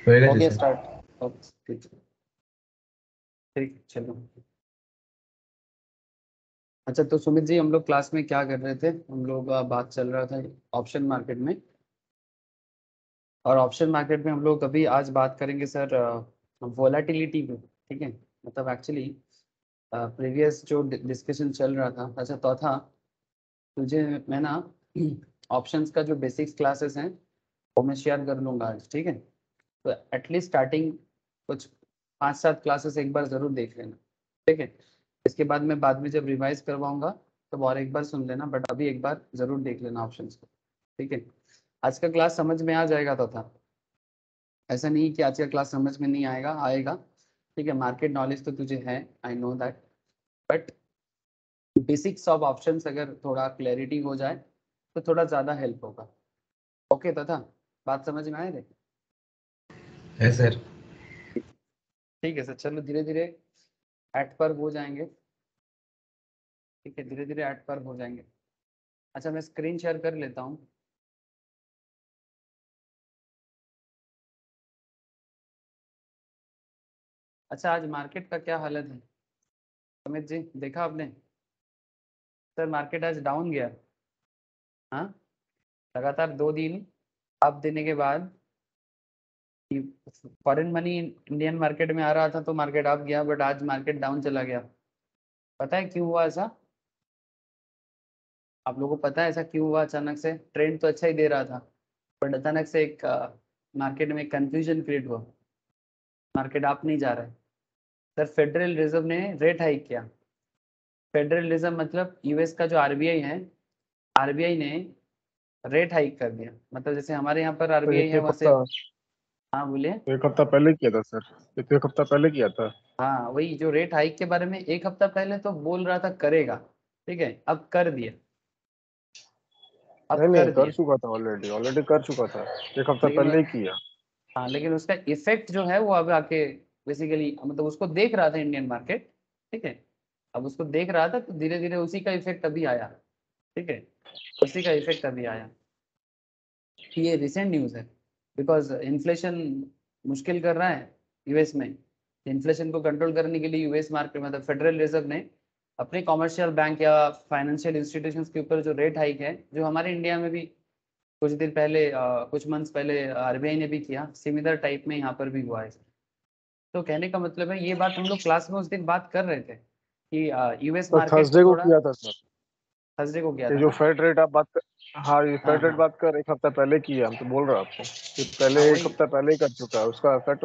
होएगा हो गया जैसे। स्टार्ट। ओके ठीक है, ठीक चलो। अच्छा तो सुमित जी, हम लोग क्लास में क्या कर रहे थे, हम लोग बात चल रहा था ऑप्शन मार्केट में। और ऑप्शन मार्केट में हम लोग अभी आज बात करेंगे सर वोलाटिलिटी पे। ठीक है, मतलब एक्चुअली प्रीवियस जो डिस्कशन चल रहा था, अच्छा तो था तुझे मैं ना ऑप्शंस का जो बेसिक्स क्लासेस हैं वो मैं शेयर कर लूंगा आज। ठीक है, तो एटलीस्ट स्टार्टिंग कुछ 5-7 क्लासेस एक बार ज़रूर देख लेना। ठीक है, इसके बाद मैं बाद में जब रिवाइज करवाऊंगा तब और एक बार सुन लेना, बट अभी एक बार ज़रूर देख लेना ऑप्शंस को। ठीक है, आज का क्लास समझ में आ जाएगा तो था, ऐसा नहीं कि आज का क्लास समझ में नहीं आएगा, आएगा। ठीक है, मार्केट नॉलेज तो तुझे है, I know that, but basics of options अगर थोड़ा क्लैरिटी हो जाए तो थोड़ा ज़्यादा हेल्प होगा। ओके तथा बात समझ में आए थे? है सर। ठीक है सर, चलो धीरे धीरे एट पर हो जाएंगे। ठीक है, धीरे धीरे एट पर हो जाएंगे। अच्छा मैं स्क्रीन शेयर कर लेता हूँ। अच्छा आज मार्केट का क्या हालत है अमित जी, देखा आपने? सर मार्केट आज डाउन गया। हाँ, लगातार 2 दिन अप देने के बाद फॉरेन मनी इंडियन मार्केट में आ रहा था तो मार्केट अप गया, बट आज मार्केट डाउन चला गया। पता है क्यों हुआ ऐसा? आप लोगों को पता है ऐसा क्यों हुआ? अचानक से ट्रेंड तो अच्छा ही दे रहा था, बट अचानक से एक मार्केट में कंफ्यूजन क्रिएट हुआ, मार्केट अप नहीं जा रहा है। सर फेडरल रिजर्व ने रेट हाइक किया। फेडरल रिजर्व मतलब यूएस का जो आरबीआई है, आरबीआई ने रेट हाइक कर दिया। मतलब जैसे हमारे यहाँ पर तो ये आरबीआई है तो एक वहाँ से। हफ्ता हाँ बोलिए। एक हफ्ता पहले किया था सर। ये तो एक हफ्ता पहले किया था। हाँ वही जो रेट हाइक के बारे में एक हफ्ता पहले तो बोल रहा था करेगा। ठीक है, अब कर दिया, नहीं अब नहीं, कर कर दिया। चुका था, ऑलरेडी ऑलरेडी कर चुका था। एक हफ्ता लेकिन पहले ही किया। हाँ, लेकिन उसका इफेक्ट जो है वो अब आके बेसिकली मतलब उसको देख रहा था इंडियन मार्केट। ठीक है, अब उसको देख रहा था तो धीरे धीरे उसी का इफेक्ट अभी आया। ठीक है, उसी का इफेक्ट अभी आया। ये रिसेंट न्यूज़ है, बिकॉज इन्फ्लेशन मुश्किल कर रहा है यूएस में। इन्फ्लेशन को कंट्रोल करने के लिए यूएस मार्केट मतलब फेडरल रिजर्व ने अपने कॉमर्शियल बैंक या फाइनेंशियल इंस्टीट्यूशंस के ऊपर जो रेट हाइक है, जो हमारे इंडिया में भी कुछ दिन पहले कुछ मंथ्स पहले आरबीआई ने भी किया, सिमिलर टाइप में यहाँ पर भी हुआ है। तो कहने का मतलब है, ये बात हम लोग क्लास में उस दिन बात कर रहे थे कि यूएस तो मार्केट को थर्सडे को थोड़ा। किया था सर। थर्सडे को किया ये था जो ना? फेड रेट आप बात कर, हाँ ये हाँ फेड रेट हाँ बात कर एक हफ्ता पहले किया, हम तो बोल रहे हैं आपको कि हाँ, पहले एक वही। हफ्ता पहले ही कर चुका है। उसका इफेक्ट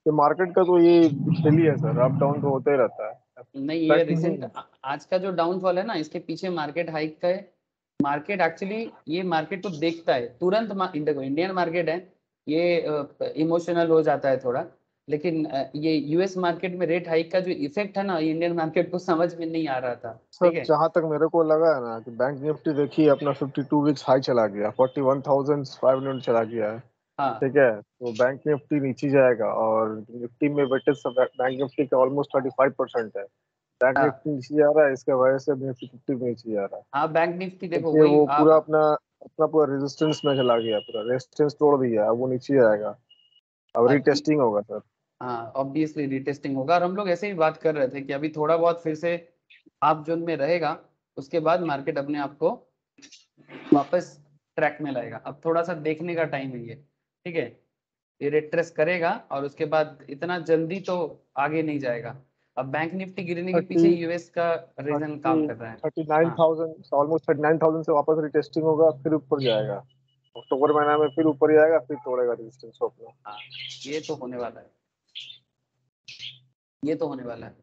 ये मार्केट का तो ये डेली है सर, अप डाउन तो होता ही रहता है। नहीं ये इफेक्ट नहीं रिसेंट है। आज का जो डाउनफॉल है ना, इसके पीछे मार्केट हाइक का है। मार्केट एक्चुअली ये मार्केट को देखता है तुरंत। देखो इंडियन मार्केट है, ये इमोशनल हो जाता है थोड़ा, लेकिन ये यूएस मार्केट में रेट हाइक का जो इफेक्ट है ना, ये इंडियन मार्केट को समझ में नहीं आ रहा था। सर ठीक है। जहां तक मेरे को लगा है ना कि बैंक निफ्टी देखिए अपना 52 वीक्स हाई चला गया, 41,500 चला गया है। हाँ ठीक है, तो बैंक निफ्टी नीचे जाएगा और निफ्टी में वेटेज सब बैंक निफ्टी का ऑलमोस्ट 35% है। बैंक हाँ निफ्टी नीचे जा रहा है, इसके वजह से निफ्टी 50 में नीचे जा रहा है। हाँ, बैंक निफ्टी देखो क्योंकि वही वो पूरा अपना अपना पूरा रेजिस्टेंस में चला गया, पूरा रेजिस्टेंस तोड़ दिया, अब वो नीचे जाएगा। अब रीटेस्टिंग होगा सर। हाँ ऑब्वियसली रीटेस्टिंग होगा, और हम लोग ऐसे ही बात कर रहे थे कि अभी थोड़ा बहुत फिर से आप जोन में रहेगा, उसके बाद मार्केट अपने आप को वापस ट्रैक में लाएगा। अब थोड़ा सा देखने का टाइम है ये। ठीक है, ये रिट्रेस करेगा और उसके बाद इतना जल्दी तो आगे नहीं जाएगा। अब बैंक निफ्टी गिरने के थर्टी पीछे यूएस का रीजन थर्टी काम कर रहा है। 39,000, ऑलमोस्ट 39,000 से वापस रीटेस्टिंग होगा, फिर ऊपर जाएगा। अक्टूबर महीना में फिर ऊपर जाएगा, फिर तोड़ेगा रेजिस्टेंस को अपना। हाँ, ये तो होने वाला है, ये तो होने वाला है।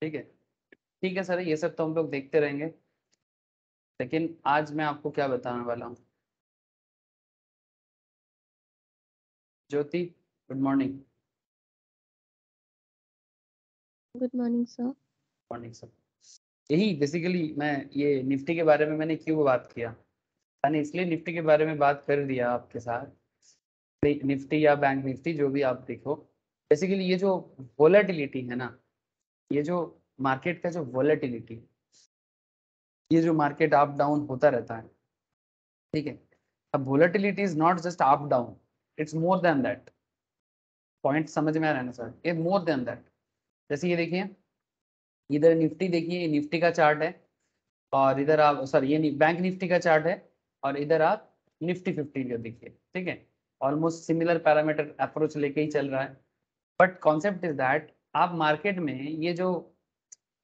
ठीक है, ठीक है सर, ये सब तो हम लोग देखते रहेंगे, लेकिन आज मैं आपको क्या बताने वाला हूँ। Jyoti, good morning. Good morning sir. Morning sir. यही बेसिकली मैं ये निफ्टी के बारे में मैंने क्यों बात किया, मैंने इसलिए निफ्टी के बारे में बात कर दिया आपके साथ। निफ्टी या बैंक निफ्टी जो भी आप देखो, बेसिकली ये जो वोलेटिलिटी है ना, ये जो मार्केट का जो वॉलेटिलिटी, ये जो मार्केट अप डाउन होता रहता है, ठीक है। अब volatility is not just up down, it's more than that. Point समझ में आ रहा है ना सर? ये मोर देन दैट। जैसे ये देखिए, इधर निफ्टी देखिए, ये निफ्टी का चार्ट है, और इधर आप सॉरी ये बैंक निफ्टी का चार्ट है, और इधर आप निफ्टी 50 जो देखिए, ठीक है। ऑलमोस्ट सिमिलर पैरामीटर अप्रोच लेके ही चल रहा है, बट कॉन्सेप्ट इज दैट आप मार्केट में ये जो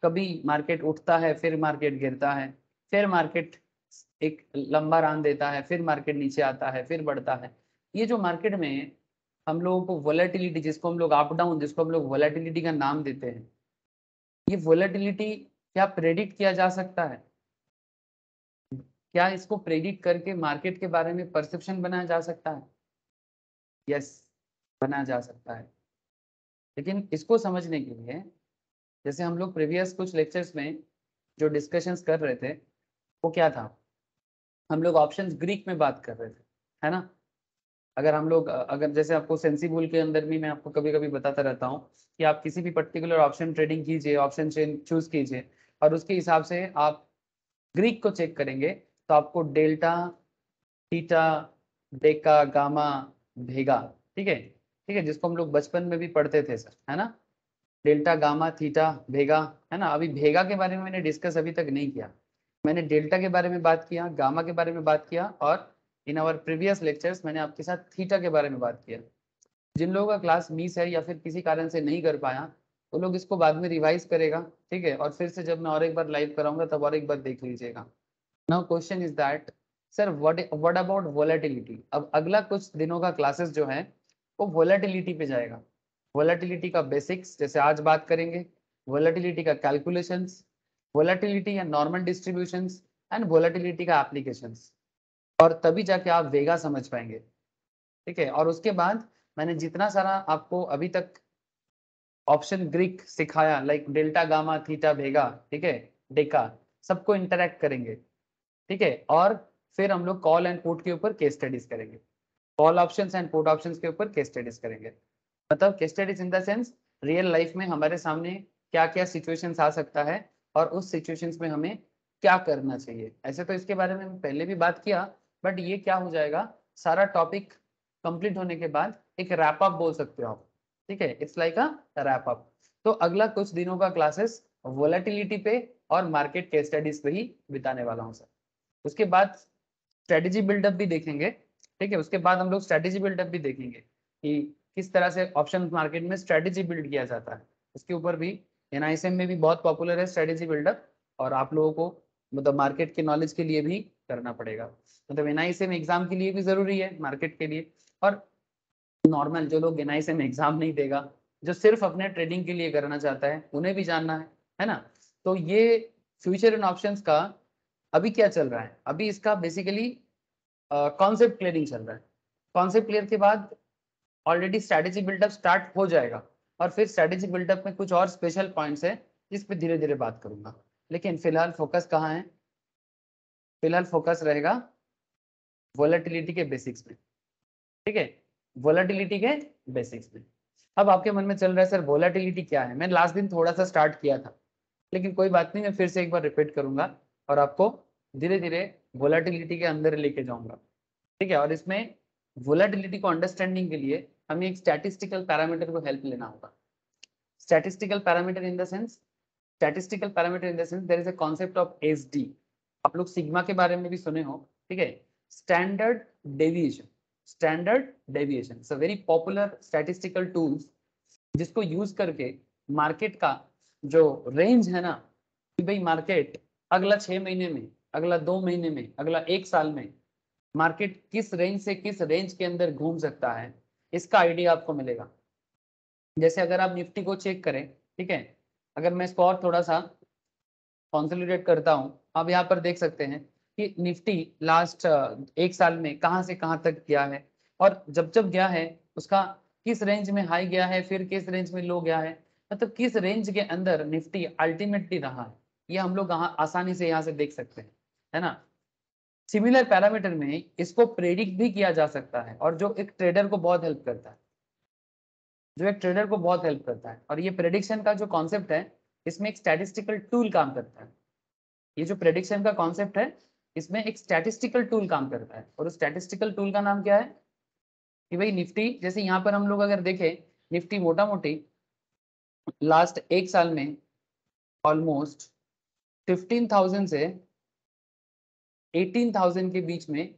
कभी मार्केट उठता है, फिर मार्केट गिरता है, फिर मार्केट एक लंबा रान देता है, फिर मार्केट नीचे आता है, फिर बढ़ता है, ये जो मार्केट में हम लोगों को वॉलेटिलिटी, जिसको हम लोग अप डाउन, जिसको हम लोग वॉलेटिलिटी का नाम देते हैं, ये वॉलेटिलिटी क्या प्रेडिक्ट किया जा सकता है? क्या इसको प्रेडिक्ट करके मार्केट के बारे में परसेप्शन बनाया जा सकता है? यस, बनाया जा सकता है। लेकिन इसको समझने के लिए, जैसे हम लोग प्रीवियस कुछ लेक्चर्स में जो डिस्कशंस कर रहे थे, वो क्या था, हम लोग ऑप्शंस ग्रीक में बात कर रहे थे, है ना। अगर हम लोग अगर जैसे आपको सेंसिबल के अंदर भी मैं आपको कभी कभी बताता रहता हूँ कि आप किसी भी पर्टिकुलर ऑप्शन ट्रेडिंग कीजिए, ऑप्शन चेन चूज कीजिए, और उसके हिसाब से आप ग्रीक को चेक करेंगे, तो आपको डेल्टा, थीटा, डेका, गामा, भेगा, ठीक है, जिसको हम लोग बचपन में भी पढ़ते थे सर, है ना। डेल्टा, गामा, थीटा, भेगा, है ना। अभी भेगा के बारे में मैंने डिस्कस अभी तक नहीं किया, मैंने डेल्टा के बारे में बात किया, गामा के बारे में बात किया, और इन आवर प्रीवियस लेक्चर्स मैंने आपके साथ थीटा के बारे में बात किया। जिन लोगों का क्लास मिस है या फिर किसी कारण से नहीं कर पाया, वो लोग इसको बाद में रिवाइज करेगा, ठीक है, और फिर से जब मैं और एक बार लाइव कराऊंगा तब और एक बार देख लीजिएगा। Now question is that sir what about volatility. अब अगला कुछ दिनों का क्लासेस जो है वो वोलेटिलिटी पे जाएगा। वोलेटिलिटी का बेसिक्स जैसे आज बात करेंगे, वोलेटिलिटी का कैलकुलेशंस, वोलेटिलिटी या नॉर्मल डिस्ट्रीब्यूशंस, एंड वोलेटिलिटी का एप्लीकेशंस, और तभी जाके आप वेगा समझ पाएंगे, ठीक है। और उसके बाद मैंने जितना सारा आपको अभी तक ऑप्शन ग्रीक सिखाया, लाइक डेल्टा, गामा, थीटा, वेगा, ठीक है, डेका, सबको इंटरेक्ट करेंगे, ठीक है। और फिर हम लोग कॉल एंड पुट के ऊपर केस स्टडीज करेंगे, call options and put options के ऊपर केस स्टडीज करेंगे। मतलब case studies in the sense real life में हमारे सामने क्या क्या सिचुएशंस आ सकता है, और उस सिचुएशंस में हमें क्या करना चाहिए। ऐसे तो इसके बारे में पहले भी बात किया, बट ये क्या हो जाएगा, सारा टॉपिक कंप्लीट होने के बाद एक रैप अप बोल सकते हो आप, ठीक है, it's like a wrap up. तो अगला कुछ दिनों का क्लासेस वोलेटिलिटी पे और मार्केट केस स्टडीज पे ही बिताने वाला हूँ सर। उसके बाद स्ट्रेटेजी बिल्डअप भी देखेंगे, ठीक है। उसके बाद हम लोग स्ट्रेटेजी बिल्डअप भी देखेंगे कि किस तरह से ऑप्शन मार्केट में स्ट्रेटेजी बिल्ड किया जाता है। उसके ऊपर भी एनआईएसएम में भी बहुत पॉपुलर है स्ट्रेटेजी बिल्डअप, और आप लोगों को मतलब मार्केट के नॉलेज के लिए भी करना पड़ेगा। मतलब एनआईएसएम एग्जाम के लिए भी जरूरी है, मार्केट के लिए। और नॉर्मल जो लोग एनआईएसएम एग्जाम नहीं देगा, जो सिर्फ अपने ट्रेडिंग के लिए करना चाहता है, उन्हें भी जानना है ना। तो ये फ्यूचर एंड ऑप्शंस का अभी क्या चल रहा है, अभी इसका बेसिकली कॉन्सेप्ट क्लियरिंग चल रहा है। कॉन्सेप्ट क्लियर के बाद ऑलरेडी स्ट्रैटेजी बिल्डअप स्टार्ट हो जाएगा, और फिर स्ट्रैटेजी बिल्डअप में कुछ और स्पेशल पॉइंट्स है जिस पे धीरे धीरे बात करूंगा। लेकिन फिलहाल फोकस कहाँ है, फिलहाल फोकस रहेगा वोलेटिलिटी के बेसिक्स में, ठीक है, वोलेटिलिटी के बेसिक्स में। अब आपके मन में चल रहा है सर वोलेटिलिटी क्या है। मैं लास्ट दिन थोड़ा सा स्टार्ट किया था, लेकिन कोई बात नहीं, मैं फिर से एक बार रिपीट करूंगा और आपको धीरे धीरे वोलेटिलिटी के अंदर लेके जाऊंगा, ठीक है। और इसमें वोलेटिलिटी को अंडरस्टैंडिंग के लिए हमें एक स्टैटिस्टिकल पैरामीटर को हेल्प लेना होगा। Statistical parameter in the sense, statistical parameter in the sense there is a concept of SD. आप लोग सिग्मा के बारे में भी सुने हो, ठीक है, standard deviation. Standard deviation it's a very popular statistical tools, जिसको यूज करके मार्केट का जो रेंज है ना, कि भाई मार्केट अगला 6 महीने में, अगला 2 महीने में, अगला 1 साल में मार्केट किस रेंज से किस रेंज के अंदर घूम सकता है, इसका आइडिया आपको मिलेगा। जैसे अगर आप निफ्टी को चेक करें, ठीक है, अगर मैं इसको और थोड़ा सा कॉन्सोलिडेट करता हूँ, आप यहाँ पर देख सकते हैं कि निफ्टी लास्ट 1 साल में कहाँ से कहाँ तक गया है, और जब जब गया है उसका किस रेंज में हाई गया है, फिर किस रेंज में लो गया है, मतलब किस रेंज के अंदर निफ्टी अल्टीमेटली रहा है, ये हम लोग आसानी से यहाँ से देख सकते हैं, है ना। सिमिलर पैरामीटर में इसको प्रेडिक्ट भी किया जा सकता है, और जो एक ट्रेडर को बहुत हेल्प करता है, जो एक ट्रेडर को बहुत हेल्प करता है। और ये प्रेडिक्शन का जो कॉन्सेप्ट है, इसमें एक स्टैटिस्टिकल टूल काम करता है। ये जो प्रेडिक्शन का कॉन्सेप्ट है इसमें एक स्टैटिस्टिकल टूल काम करता है, और उस स्टैटिस्टिकल टूल का नाम क्या है कि भाई निफ्टी, जैसे यहाँ पर हम लोग अगर देखें निफ्टी मोटा मोटी लास्ट एक साल में ऑलमोस्ट 15,000 से 18,000 के बीच में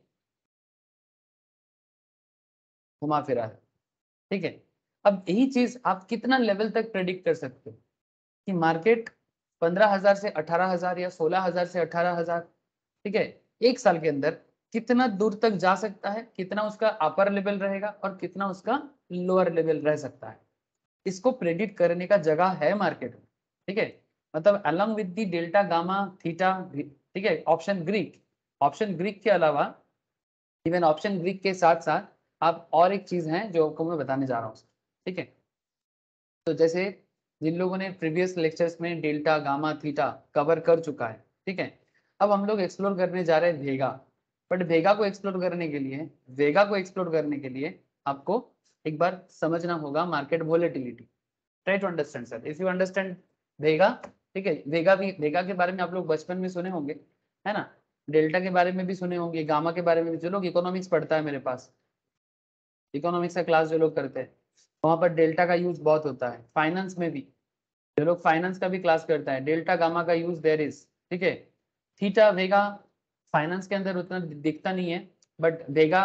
घुमा फिरा है। ठीक है, अब यही चीज आप कितना लेवल तक प्रेडिक्ट कर सकते हो कि मार्केट 15,000 से 18,000 या 16,000 से 18,000, ठीक है, एक साल के अंदर कितना दूर तक जा सकता है, कितना उसका अपर लेवल रहेगा और कितना उसका लोअर लेवल रह सकता है, इसको प्रेडिक्ट करने का जगह है मार्केट में। ठीक है, मतलब along with the delta gamma theta, ठीक है, ऑप्शन ग्रीक के अलावा इवन ऑप्शन ग्रीक के साथ साथ आप और एक चीज है जो आपको मैं बताने जा रहा हूँ। ठीक है, तो जैसे जिन लोगों ने प्रीवियस लेक्चर्स में डेल्टा गामा थीटा कवर कर चुका है, ठीक है, अब हम लोग एक्सप्लोर करने जा रहे हैं वेगा। बट वेगा को एक्सप्लोर करने के लिए आपको एक बार समझना होगा market volatility. Try to understand sir, if you understand vega, ठीक है, वेगा के बारे में आप लोग बचपन में सुने होंगे, है ना, डेल्टा के बारे में भी सुने होंगे, गामा के बारे में भी। जो लोग इकोनॉमिक्स पढ़ता है मेरे पास, इकोनॉमिक्स का क्लास जो लोग करते हैं वहाँ पर डेल्टा का यूज बहुत होता है। फाइनेंस में भी जो लोग फाइनेंस का भी क्लास करता है, डेल्टा गामा का यूज देयर इज। ठीक है, थीटा वेगा फाइनेंस के अंदर उतना दिखता नहीं है, बट वेगा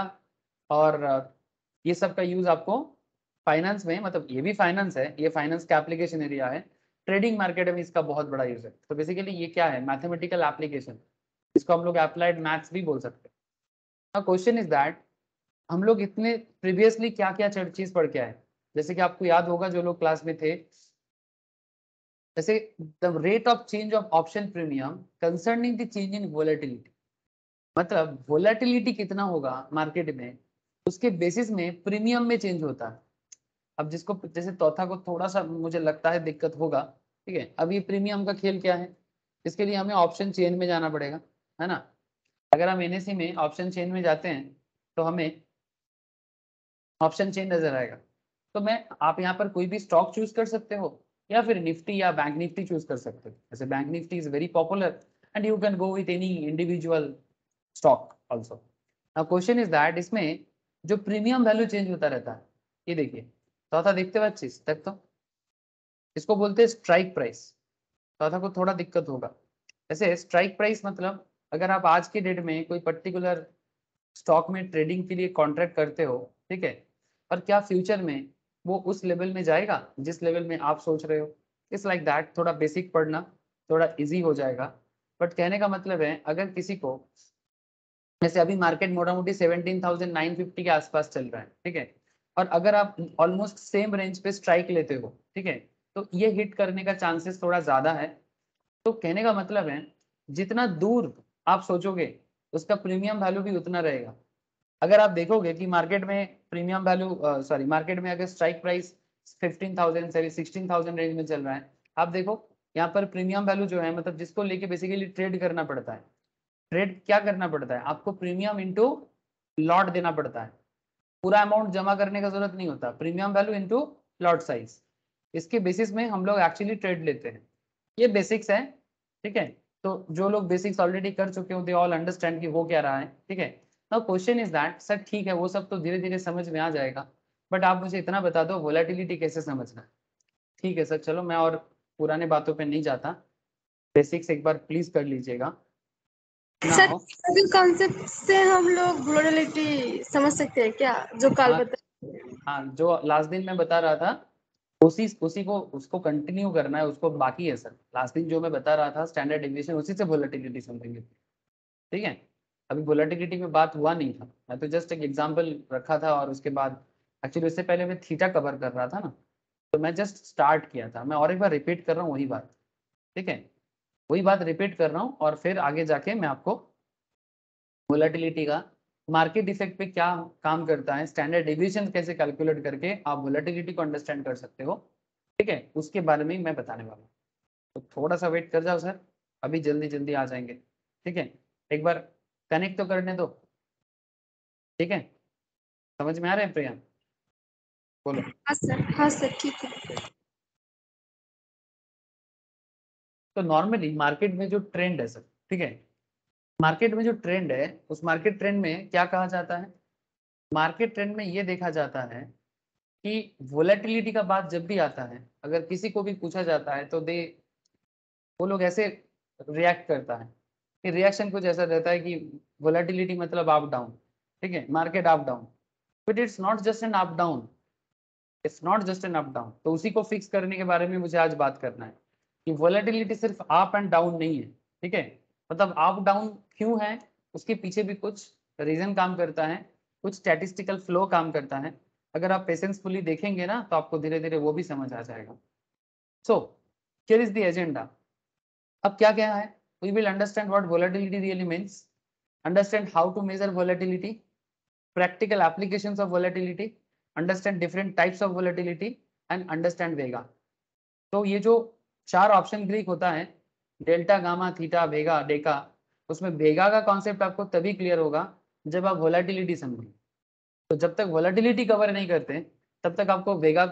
और ये सब का यूज आपको फाइनेंस में, मतलब ये भी फाइनेंस है, ये फाइनेंस का एप्लीकेशन एरिया है, ट्रेडिंग मार्केट में इसका बहुत बड़ा यूज है। तो बेसिकली ये क्या है, मैथमेटिकल एप्लीकेशन, इसको हम लोग अप्लाइड मैथ्स भी बोल सकते हैं। क्वेश्चन इज दैट हम लोग इतने प्रीवियसली क्या क्या चीज पढ़ के आए, जैसे कि आपको याद होगा जो लोग क्लास में थे, जैसे the rate of change of option premium concerning the change in volatility, मतलब वोलेटिलिटी कितना होगा मार्केट में, उसके बेसिस में प्रीमियम में चेंज होता है। अब जिसको जैसे चौथा को थोड़ा सा मुझे लगता है दिक्कत होगा, ठीक है, अब ये प्रीमियम का खेल क्या है, इसके लिए हमें ऑप्शन चेन में जाना पड़ेगा, है ना। अगर हम एनएससी में ऑप्शन चेन में जाते हैं तो हमें ऑप्शन चेन नजर आएगा। तो मैं आप यहाँ पर कोई भी स्टॉक चूज कर सकते हो या फिर निफ्टी या बैंक निफ्टी चूज कर सकते हो। जैसे bank Nifty is very popular and you can go with any individual stock also. Now question is that इसमें जो प्रीमियम वैल्यू चेंज होता रहता है, ये देखिए चौथा देखते हुए चीज तक, तो इसको बोलते हैं स्ट्राइक प्राइस। चौथा को थोड़ा दिक्कत होगा। जैसे स्ट्राइक प्राइस मतलब अगर आप आज की डेट में कोई पर्टिकुलर स्टॉक में ट्रेडिंग के लिए कॉन्ट्रैक्ट करते हो, ठीक है, और क्या फ्यूचर में वो उस लेवल में जाएगा जिस लेवल में आप सोच रहे हो। इट्स लाइक दैट, थोड़ा बेसिक पढ़ना थोड़ा इजी हो जाएगा। बट कहने का मतलब है अगर किसी को, जैसे अभी मार्केट मोटा मोटी 17,950 के आसपास चल रहा है, ठीक है, और अगर आप ऑलमोस्ट सेम रेंज पे स्ट्राइक लेते हो, ठीक है, तो ये हिट करने का चांसेस थोड़ा ज्यादा है। तो कहने का मतलब है जितना दूर आप सोचोगे उसका प्रीमियम वैल्यू भी उतना रहेगा। अगर आप देखोगे कि मार्केट में प्रीमियम वैल्यू सॉरी मार्केट में अगर स्ट्राइक प्राइस 15,000 से 16,000 रेंज में चल रहा है, आप देखो यहाँ पर प्रीमियम वैल्यू जो है, मतलब जिसको लेके बेसिकली ट्रेड करना पड़ता है, ट्रेड क्या करना पड़ता है आपको, प्रीमियम इंटू लॉट देना पड़ता है। पूरा अमाउंट जमा करने का जरूरत नहीं होता, premium value into lot size, इसके बेसिस में हम लोग एक्चुअली ट्रेड लेते हैं। ये बेसिक्स है, ठीक है। तो जो लोग बेसिक्स ऑलरेडी कर चुके हो दे ऑल अंडरस्टैंड कि हो क्या रहा है, ठीक है। Now question is that sir ठीक है वो सब तो धीरे धीरे समझ में आ जाएगा, बट आप मुझे इतना बता दो वोलेटिलिटी कैसे समझना है। ठीक है सर, चलो मैं और पुराने बातों पे नहीं जाता, बेसिक्स एक बार प्लीज कर लीजिएगा। सर Now, कॉन्सेप्ट से हम लोग वोलेटिलिटी समझ सकते हैं क्या, जो काल हाँ बता। हाँ, जो लास्ट दिन मैं बता रहा था उसी को उसको कंटिन्यू करना है, उसको बाकी है सर। लास्ट दिन जो मैं बता रहा था स्टैंडर्ड डेविएशन, उसी से वोलेटिलिटी समझेंगे, ठीक है। अभी वोलेटिलिटी में बात हुआ नहीं था, मैं तो जस्ट एक एग्जांपल रखा था, और उसके बाद एक्चुअली उससे पहले मैं थीटा कवर कर रहा था ना, तो मैं जस्ट स्टार्ट किया था। मैं और एक बार रिपीट कर रहा हूँ वही बात, ठीक है, वही बात रिपीट कर रहा हूँ, और फिर आगे जाके मैं आपको वोलेटिलिटी का मार्केट इफेक्ट पे क्या काम करता है, स्टैंडर्ड डेविएशन कैसे कैलकुलेट करके आप वोलेटिलिटी को अंडरस्टैंड कर सकते हो, ठीक है, उसके बारे में मैं बताने वाला हूँ। तो थोड़ा सा वेट कर जाओ सर, अभी जल्दी जल्दी आ जाएंगे, ठीक है। एक बार कनेक्ट तो करने दो, ठीक है। समझ में आ रहे हैं प्रिया, बोलो। हाँ सर, हाँ सर, ठीक है। तो नॉर्मली मार्केट में जो ट्रेंड है सर, ठीक है, मार्केट में जो ट्रेंड है उस मार्केट ट्रेंड में क्या कहा जाता है, मार्केट ट्रेंड में ये देखा जाता है कि वोलेटिलिटी का बात जब भी आता है, अगर किसी को भी पूछा जाता है तो वो लोग ऐसे रिएक्ट करता है कि रिएक्शन कुछ ऐसा रहता है कि वोलेटिलिटी मतलब अप डाउन, ठीक है, market up down, but it's not just an up down, it's not just an up down. तो उसी को फिक्स करने के बारे में मुझे आज बात करना है कि वोलेटिलिटी सिर्फ अप एंड डाउन नहीं है, ठीक है, मतलब अप डाउन क्यों है, उसके पीछे भी कुछ रीजन काम करता है, कुछ स्टैटिस्टिकल फ्लो काम करता है। अगर आप पेशेंसफुली देखेंगे ना तो आपको धीरे धीरे वो भी समझ आ जाएगा। So here is the agenda. अब क्या क्या है, we will understand what volatility really means, understand how to measure volatility, practical applications of volatility, understand different types of volatility and understand वेगा। तो ये जो 4 ऑप्शन ग्रीक होता है, डेल्टा, गामा, थीटा, वेगा, डेका, उसमें वेगा का कॉन्सेप्ट आपको तभी क्लियर होगा जब आप वोलेटिलिटी समझें। तो जब तक वोलेटिलिटी कवर नहीं करते तब तक आपको वेगा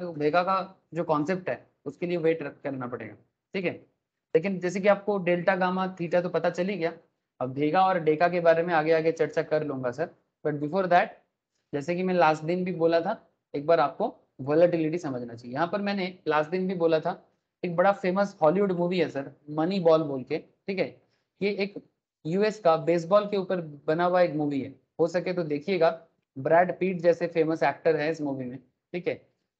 का जो कॉन्सेप्ट है उसके लिए वेट करना पड़ेगा, ठीक है। लेकिन जैसे कि आपको डेल्टा, गामा, थीटा तो पता चल ही गया, अब वेगा और डेका के बारे में आगे आगे चर्चा कर लूंगा सर, बट बिफोर दैट, जैसे कि मैं लास्ट दिन भी बोला था, एक बार आपको वोलेटिलिटी समझना चाहिए। यहाँ पर मैंने लास्ट दिन भी बोला था, एक बड़ा फेमस हॉलीवुड मूवी है सर, मनी बॉल बोल के, ठीक है, ये एक यूएस का बेसबॉल के ऊपर बना हुआ एक मूवी है, हो सके तो देखिएगा, ब्रैड पीट जैसे फेमस एक्टर है इस मूवी में, ठीक है।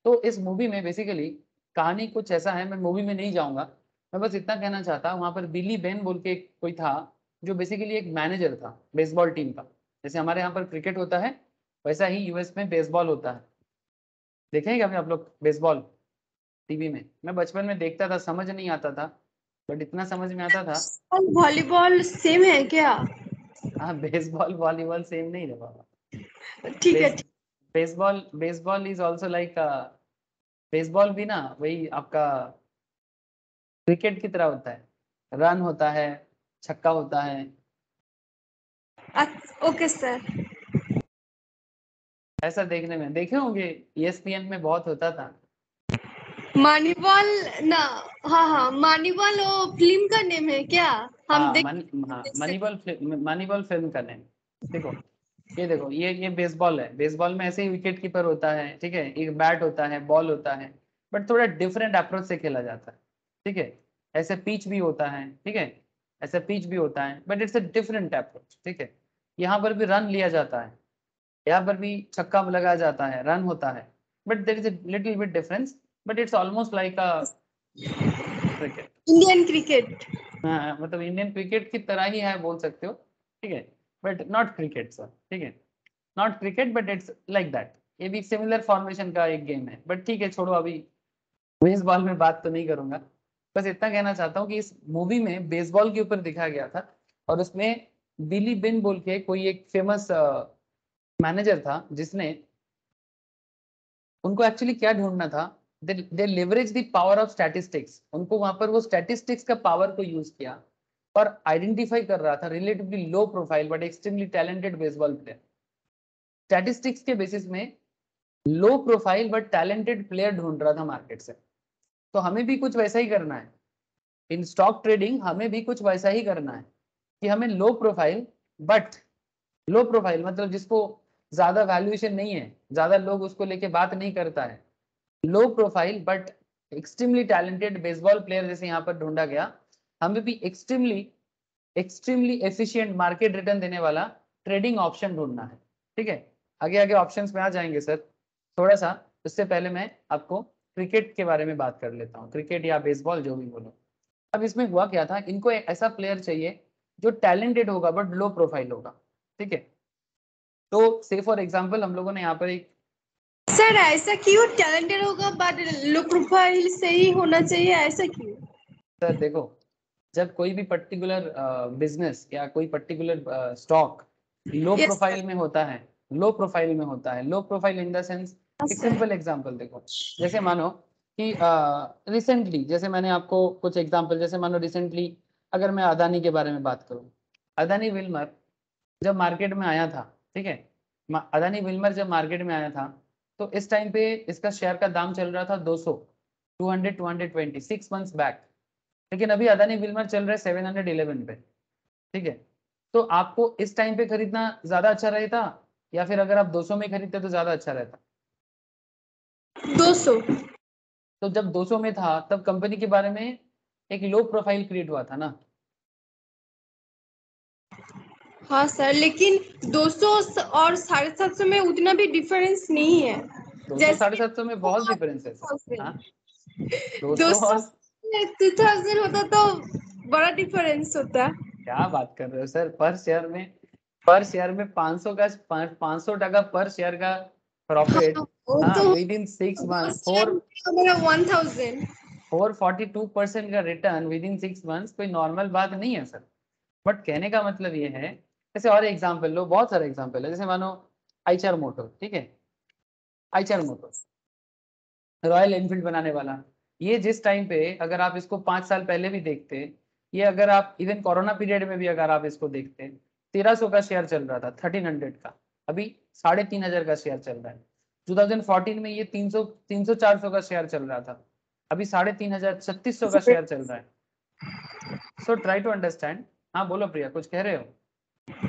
तो इस मूवी में बेसिकली कहानी कुछ ऐसा है, मैं मूवी में नहीं जाऊंगा, मैं बस इतना कहना चाहता, वहां पर बिली बेन बोल के कोई था जो बेसिकली एक मैनेजर था बेसबॉल टीम का। जैसे हमारे यहाँ पर क्रिकेट होता है वैसा ही यूएस में बेसबॉल होता है। देखेंगे अभी आप लोग बेसबॉल टीवी में, मैं बचपन में देखता था, समझ नहीं आता था, बट इतना समझ में आता था। और वॉलीबॉल सेम है क्या? हाँ, बेसबॉल वॉलीबॉल सेम नहीं है बाबा। ठीक है। Baseball baseball is also like, baseball भी ना वही आपका क्रिकेट की तरह होता है, रन होता है, छक्का होता है। Okay sir. ऐसा देखने में देखे होंगे, ESPN में बहुत होता था। मनीबॉल ना, हाँ हाँ, मनीबॉल वो फिल्म का नेम है क्या? हम हाँ, देख मनीबॉल फिल्म का नेम। देखो, ये देखो, ये बेसबॉल है, बेसबॉल में ऐसे ही विकेट कीपर होता है, ठीक है, एक बैट होता है, बॉल होता है, बट थोड़ा डिफरेंट अप्रोच से खेला जाता है, ठीक है। ऐसे पिच भी होता है, ठीक है, ऐसे पिच भी होता है, but it's a different approach, ठीक है। यहाँ पर भी रन लिया जाता है, यहाँ पर भी छक्का लगाया जाता है, रन होता है, but there is a little bit difference, but it's almost like a cricket. Indian cricket. हाँ, मतलब इंडियन क्रिकेट की तरह ही है बोल सकते हो, ठीक है, बट नॉट क्रिकेट सर, ठीक है, not cricket but it's like that. ये भी सिमिलर फॉर्मेशन का एक गेम है, बट ठीक है, छोड़ो, अभी बेसबॉल में बात तो नहीं करूंगा। बस इतना कहना चाहता हूँ कि इस मूवी में बेसबॉल के ऊपर दिखाया गया था, और उसमें बिली बिन बोल के कोई एक फेमस मैनेजर था, जिसने उनको एक्चुअली क्या ढूंढना था, they leverage the power of statistics, उनको वहां पर वो स्टैटिस्टिक्स का पावर को यूज किया और आइडेंटिफाई कर रहा था relatively low profile but extremely talented baseball player. Statistics के बेसिस में लो प्रोफाइल बट टैलेंटेड प्लेयर ढूंढ रहा था मार्केट से। तो हमें भी कुछ वैसा ही करना है इन स्टॉक ट्रेडिंग, हमें भी कुछ वैसा ही करना है कि हमें लो प्रोफाइल, बट लो प्रोफाइल मतलब जिसको ज्यादा वैल्यूएशन नहीं है, ज्यादा लोग उसको लेके बात नहीं करता है, लो profile but extremely talented baseball player जैसे यहाँ पर ढूंढा गया। हमें भी एक्सट्रीमली एफिशिएंट मार्केट रिटर्न देने वाला ट्रेडिंग ऑप्शन ढूंढना है, ठीक है। आगे आगे ऑप्शंस में आ जाएंगे सर, थोड़ा सा उससे पहले मैं आपको क्रिकेट के बारे में बात कर लेता हूँ, क्रिकेट या बेसबॉल जो भी बोलो। अब इसमें हुआ क्या था, इनको एक ऐसा प्लेयर चाहिए जो टैलेंटेड होगा बट लो प्रोफाइल होगा, ठीक है। तो से फॉर एग्जाम्पल हम लोगों ने यहाँ पर एक, सर ऐसा क्यों? टैलेंटेड होगा बट लो प्रोफाइल से ही होना चाहिए, ऐसा क्यों? सर देखो, जब कोई भी पर्टिकुलर बिजनेस या कोई पर्टिकुलर स्टॉक लो यस प्रोफाइल में होता है, लो प्रोफाइल में होता है, low profile in the sense, एक सर। सिंपल एग्जांपल देखो, जैसे मानो कि रिसेंटली, जैसे मैंने आपको कुछ एग्जांपल, जैसे मानो रिसेंटली अगर मैं अदानी के बारे में बात करूं, अदानी विल्मर जब मार्केट में आया था, ठीक है, अदानी विल्मर जब मार्केट में आया था तो इस टाइम पे इसका शेयर का दाम चल रहा था 200, 200, 220, 6 मंथ्स बैक, लेकिन अभी अदानी विल्मर चल रहा है 711 पे, ठीक है। तो आपको इस टाइम पे खरीदना ज्यादा अच्छा रहता, या फिर अगर आप 200 में खरीदते तो ज्यादा अच्छा रहता? 200। तो जब 200 में था तब कंपनी के बारे में एक लो प्रोफाइल क्रिएट हुआ था ना। हाँ सर, लेकिन 200 और 750 में उतना भी डिफरेंस नहीं है। 200 750 में बहुत डिफरेंस है सर। हाँ, 200 और 2000 होता तो बड़ा डिफरेंस होता। क्या बात कर रहे हो सर? पर शेयर में 500 का 500 टका पर शेयर का प्रॉफिट। वो हाँ, तो विद इन 6 मंथ 1000। 442% का रिटर्न विद इन 6 मंथ्स कोई नॉर्मल बात नहीं है सर। बट कहने का मतलब ये है, जैसे और एग्जांपल लो, बहुत सारे एग्जांपल है, जैसे मानो आइचर मोटर, ठीक है। आइचर मोटर रॉयल एनफील्ड बनाने वाला, ये जिस टाइम पे अगर आप इसको 5 साल पहले भी देखते, ये अगर आप इवन कोरोना पीरियड में भी अगर आप इसको देखते, 1300 का शेयर चल रहा था, 1300 का। अभी 3500 का शेयर चल रहा है। 2014 में ये 300 400 का शेयर चल रहा था, अभी 3500 3600 का शेयर चल रहा है। So try to understand. हाँ बोलो प्रिया, कुछ कह रहे हो?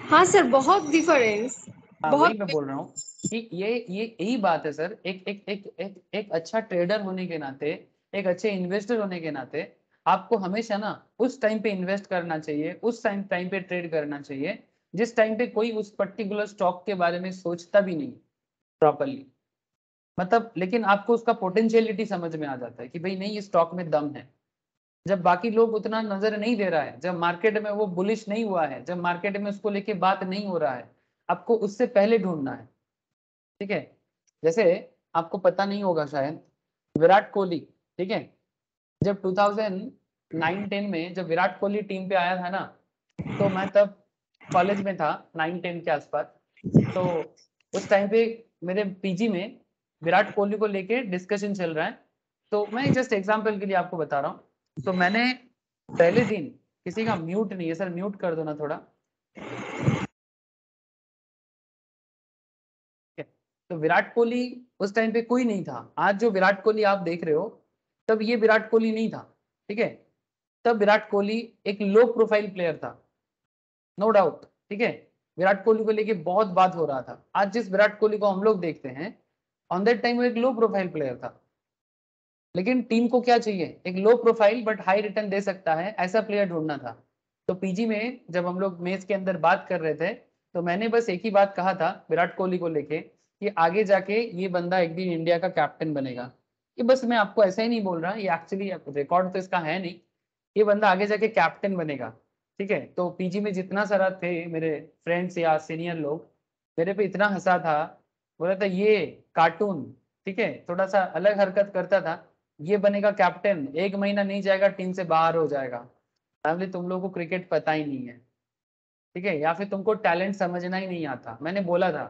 हाँ सर, बहुत डिफरेंस। हाँ, बहुत वही मैं बोल रहा हूँ कि ये यही बात है सर। एक अच्छा ट्रेडर होने के नाते, एक अच्छे इन्वेस्टर होने के नाते आपको हमेशा ना उस टाइम पे इन्वेस्ट करना चाहिए, उस टाइम पे ट्रेड करना चाहिए जिस टाइम पे कोई उस पर्टिकुलर स्टॉक के बारे में सोचता भी नहीं प्रॉपरली। मतलब लेकिन आपको उसका पोटेंशियलिटी समझ में आ जाता है कि भाई नहीं, इस स्टॉक में दम है। जब बाकी लोग उतना नजर नहीं दे रहा है, जब मार्केट में वो बुलिश नहीं हुआ है, जब मार्केट में उसको लेके बात नहीं हो रहा है, आपको उससे पहले ढूंढना है, ठीक है। जैसे आपको पता नहीं होगा शायद, विराट कोहली, ठीक है, जब 2009-10 में जब विराट कोहली टीम पे आया था ना, तो मैं तब कॉलेज में था, 9-10 के आसपास। तो उस टाइम पे मेरे पीजी में विराट कोहली को लेके डिस्कशन चल रहा है। तो मैं जस्ट एग्जांपल के लिए आपको बता रहा हूँ। तो मैंने पहले दिन, किसी का म्यूट नहीं है सर, म्यूट कर दो ना थोड़ा। तो विराट कोहली उस टाइम पे कोई नहीं था। आज जो विराट कोहली आप देख रहे हो, तब ये विराट कोहली नहीं था, ठीक है। तब विराट कोहली एक लो प्रोफाइल प्लेयर था, नो डाउट, ठीक है। विराट कोहली को लेके बहुत बात हो रहा था। आज जिस विराट कोहली को हम लोग देखते हैं, ऑन दैट टाइम वो एक लो प्रोफाइल प्लेयर था। लेकिन टीम को क्या चाहिए? एक low profile but high return दे सकता है, ऐसा प्लेयर ढूंढना था। तो पीजी में जब हम लोग मैच के अंदर बात कर रहे थे, तो मैंने बस एक ही बात कहा था विराट कोहली को लेके कि आगे जाके ये बंदा एक दिन इंडिया का कैप्टन बनेगा। ये बस मैं आपको ऐसा ही नहीं बोल रहा, ये एक्चुअली रिकॉर्ड तो इसका है नहीं, ये बंदा आगे जाके कैप्टन बनेगा, ठीक है। तो पीजी में जितना सारा थे मेरे फ्रेंड्स या सीनियर लोग, मेरे पे इतना हंसा था, बोला था ये कार्टून, ठीक है, थोड़ा सा अलग हरकत करता था, ये बनेगा कैप्टन, 1 महीना नहीं जाएगा टीम से बाहर हो जाएगा। फैमिली, तुम लोगों को क्रिकेट पता ही नहीं है, ठीक है, या फिर तुमको टैलेंट समझना ही नहीं आता, मैंने बोला था।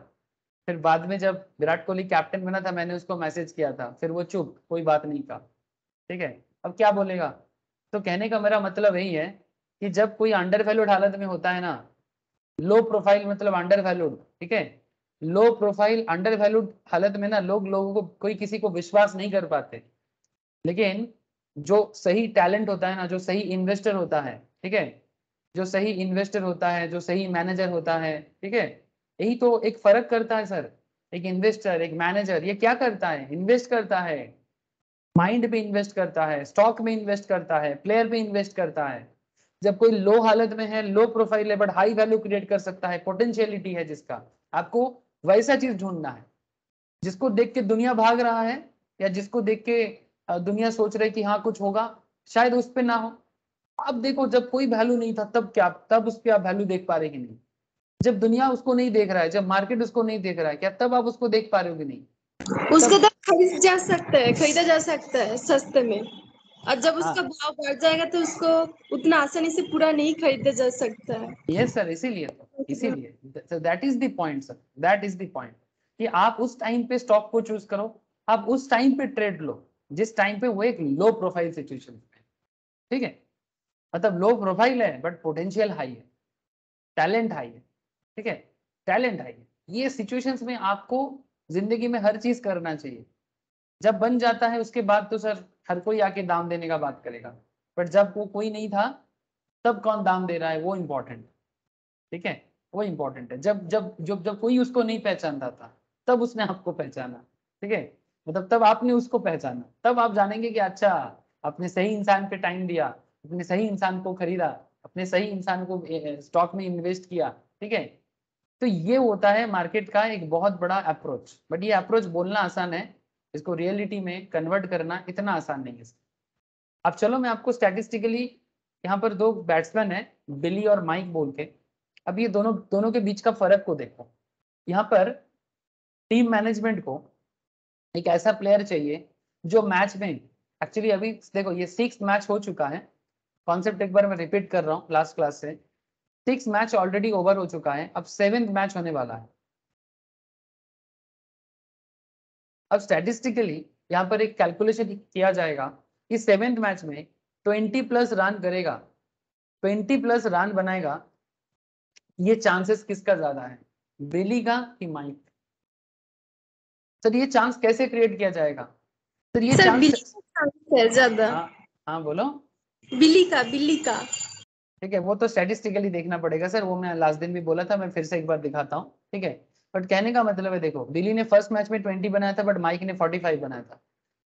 फिर बाद में जब विराट कोहली कैप्टन बना था, मैंने उसको मैसेज किया था, फिर वो चुप, कोई बात नहीं कहा, ठीक है। अब क्या बोलेगा? तो कहने का मेरा मतलब यही है कि जब कोई अंडर वैल्यूड हालत में होता है ना, लो प्रोफाइल मतलब अंडर वैल्यूड, ठीक है, लो प्रोफाइल अंडर वैल्यूड हालत में ना लोगों को कोई किसी को विश्वास नहीं कर पाते। लेकिन जो सही टैलेंट होता है ना, जो सही इन्वेस्टर होता है, ठीक है, जो सही इन्वेस्टर होता है, जो सही मैनेजर होता है, ठीक है, यही तो एक फर्क करता है सर। एक इन्वेस्टर, एक मैनेजर, ये क्या करता है? इन्वेस्ट करता है, माइंड पे इन्वेस्ट करता है, स्टॉक में इन्वेस्ट करता है, प्लेयर पे इन्वेस्ट करता है। जब कोई लो हालत में है, लो प्रोफाइल है, बट हाई वैल्यू क्रिएट कर सकता है, पोटेंशियलिटी है जिसका, आपको वैसा चीज ढूंढना है जिसको देख के दुनिया भाग रहा है, या जिसको देख के दुनिया सोच रही कि हाँ कुछ होगा, शायद उस पे ना हो। अब देखो, जब कोई वैल्यू नहीं था तब क्या, तब उस पर आप वैल्यू देख पा रहे कि नहीं? जब दुनिया उसको नहीं देख रहा है, जब मार्केट उसको नहीं देख रहा है, क्या तब आप उसको देख पा रहे हो कि नहीं? उसको तो खरीदा जा सकता है सस्ते में। और जब हाँ, उसका भाव बढ़ जाएगा तो उसको उतना आसानी से पूरा नहीं खरीदा जा सकता है। यस सर, इसीलिए that is the point sir, that is the point कि आप उस टाइम पे स्टॉक को चूज करो, आप उस टाइम पे ट्रेड लो जिस टाइम पे वो एक लो प्रोफाइल सिचुएशन है, ठीक है। मतलब लो प्रोफाइल है बट पोटेंशियल हाई है, टैलेंट हाई है, ठीक है, टैलेंट हाई है। ये सिचुएशंस में आपको जिंदगी में हर चीज करना चाहिए। जब बन जाता है उसके बाद तो सर हर कोई आके दाम देने का बात करेगा, बट जब वो कोई नहीं था तब कौन दाम दे रहा है वो इम्पोर्टेंट, ठीक है, वो इम्पोर्टेंट है। जब जब जब जब कोई उसको नहीं पहचानता था तब उसने आपको पहचाना, ठीक है, मतलब तब आपने उसको पहचाना, तब आप जानेंगे कि अच्छा आपने सही इंसान पे टाइम दिया, अपने सही इंसान को खरीदा, अपने सही इंसान को स्टॉक में इन्वेस्ट किया, ठीक है। तो ये होता है मार्केट का एक बहुत बड़ा अप्रोच, बट ये अप्रोच बोलना आसान है, इसको रियलिटी में कन्वर्ट करना इतना आसान नहीं है। अब चलो मैं आपको स्टैटिस्टिकली, यहाँ पर दो बैट्समैन है बिली और माइक बोल के, अब ये दोनों दोनों के बीच का फर्क को देखो। यहाँ पर टीम मैनेजमेंट को एक ऐसा प्लेयर चाहिए जो मैच में, एक्चुअली अभी देखो ये 6th मैच हो चुका है, कॉन्सेप्ट एक बार मैं रिपीट कर रहा हूँ लास्ट क्लास से, 6 मैच ऑलरेडी ओवर हो चुका है, अब 7th मैच होने वाला है। अब स्टैटिस्टिकली यहाँ पर एक कैलकुलेशन किया जाएगा कि 7th मैच में 20+ रन करेगा, 20+ रन बनाएगा, ये चांसेस किसका ज्यादा है, बिली का कि माइक? सर ये चांस कैसे क्रिएट किया जाएगा? सर ये सर बिल्ली चांस, का चांस है ज्यादा। हाँ हाँ बोलो। बिल्ली का ठीक है, वो तो स्टैटिस्टिकली देखना पड़ेगा सर, वो मैं लास्ट दिन भी बोला था, मैं फिर से एक बार दिखाता हूँ, ठीक है। बट कहने का मतलब है देखो, बिली ने फर्स्ट मैच में 20 बनाया था बट माइक ने 45 बनाया था।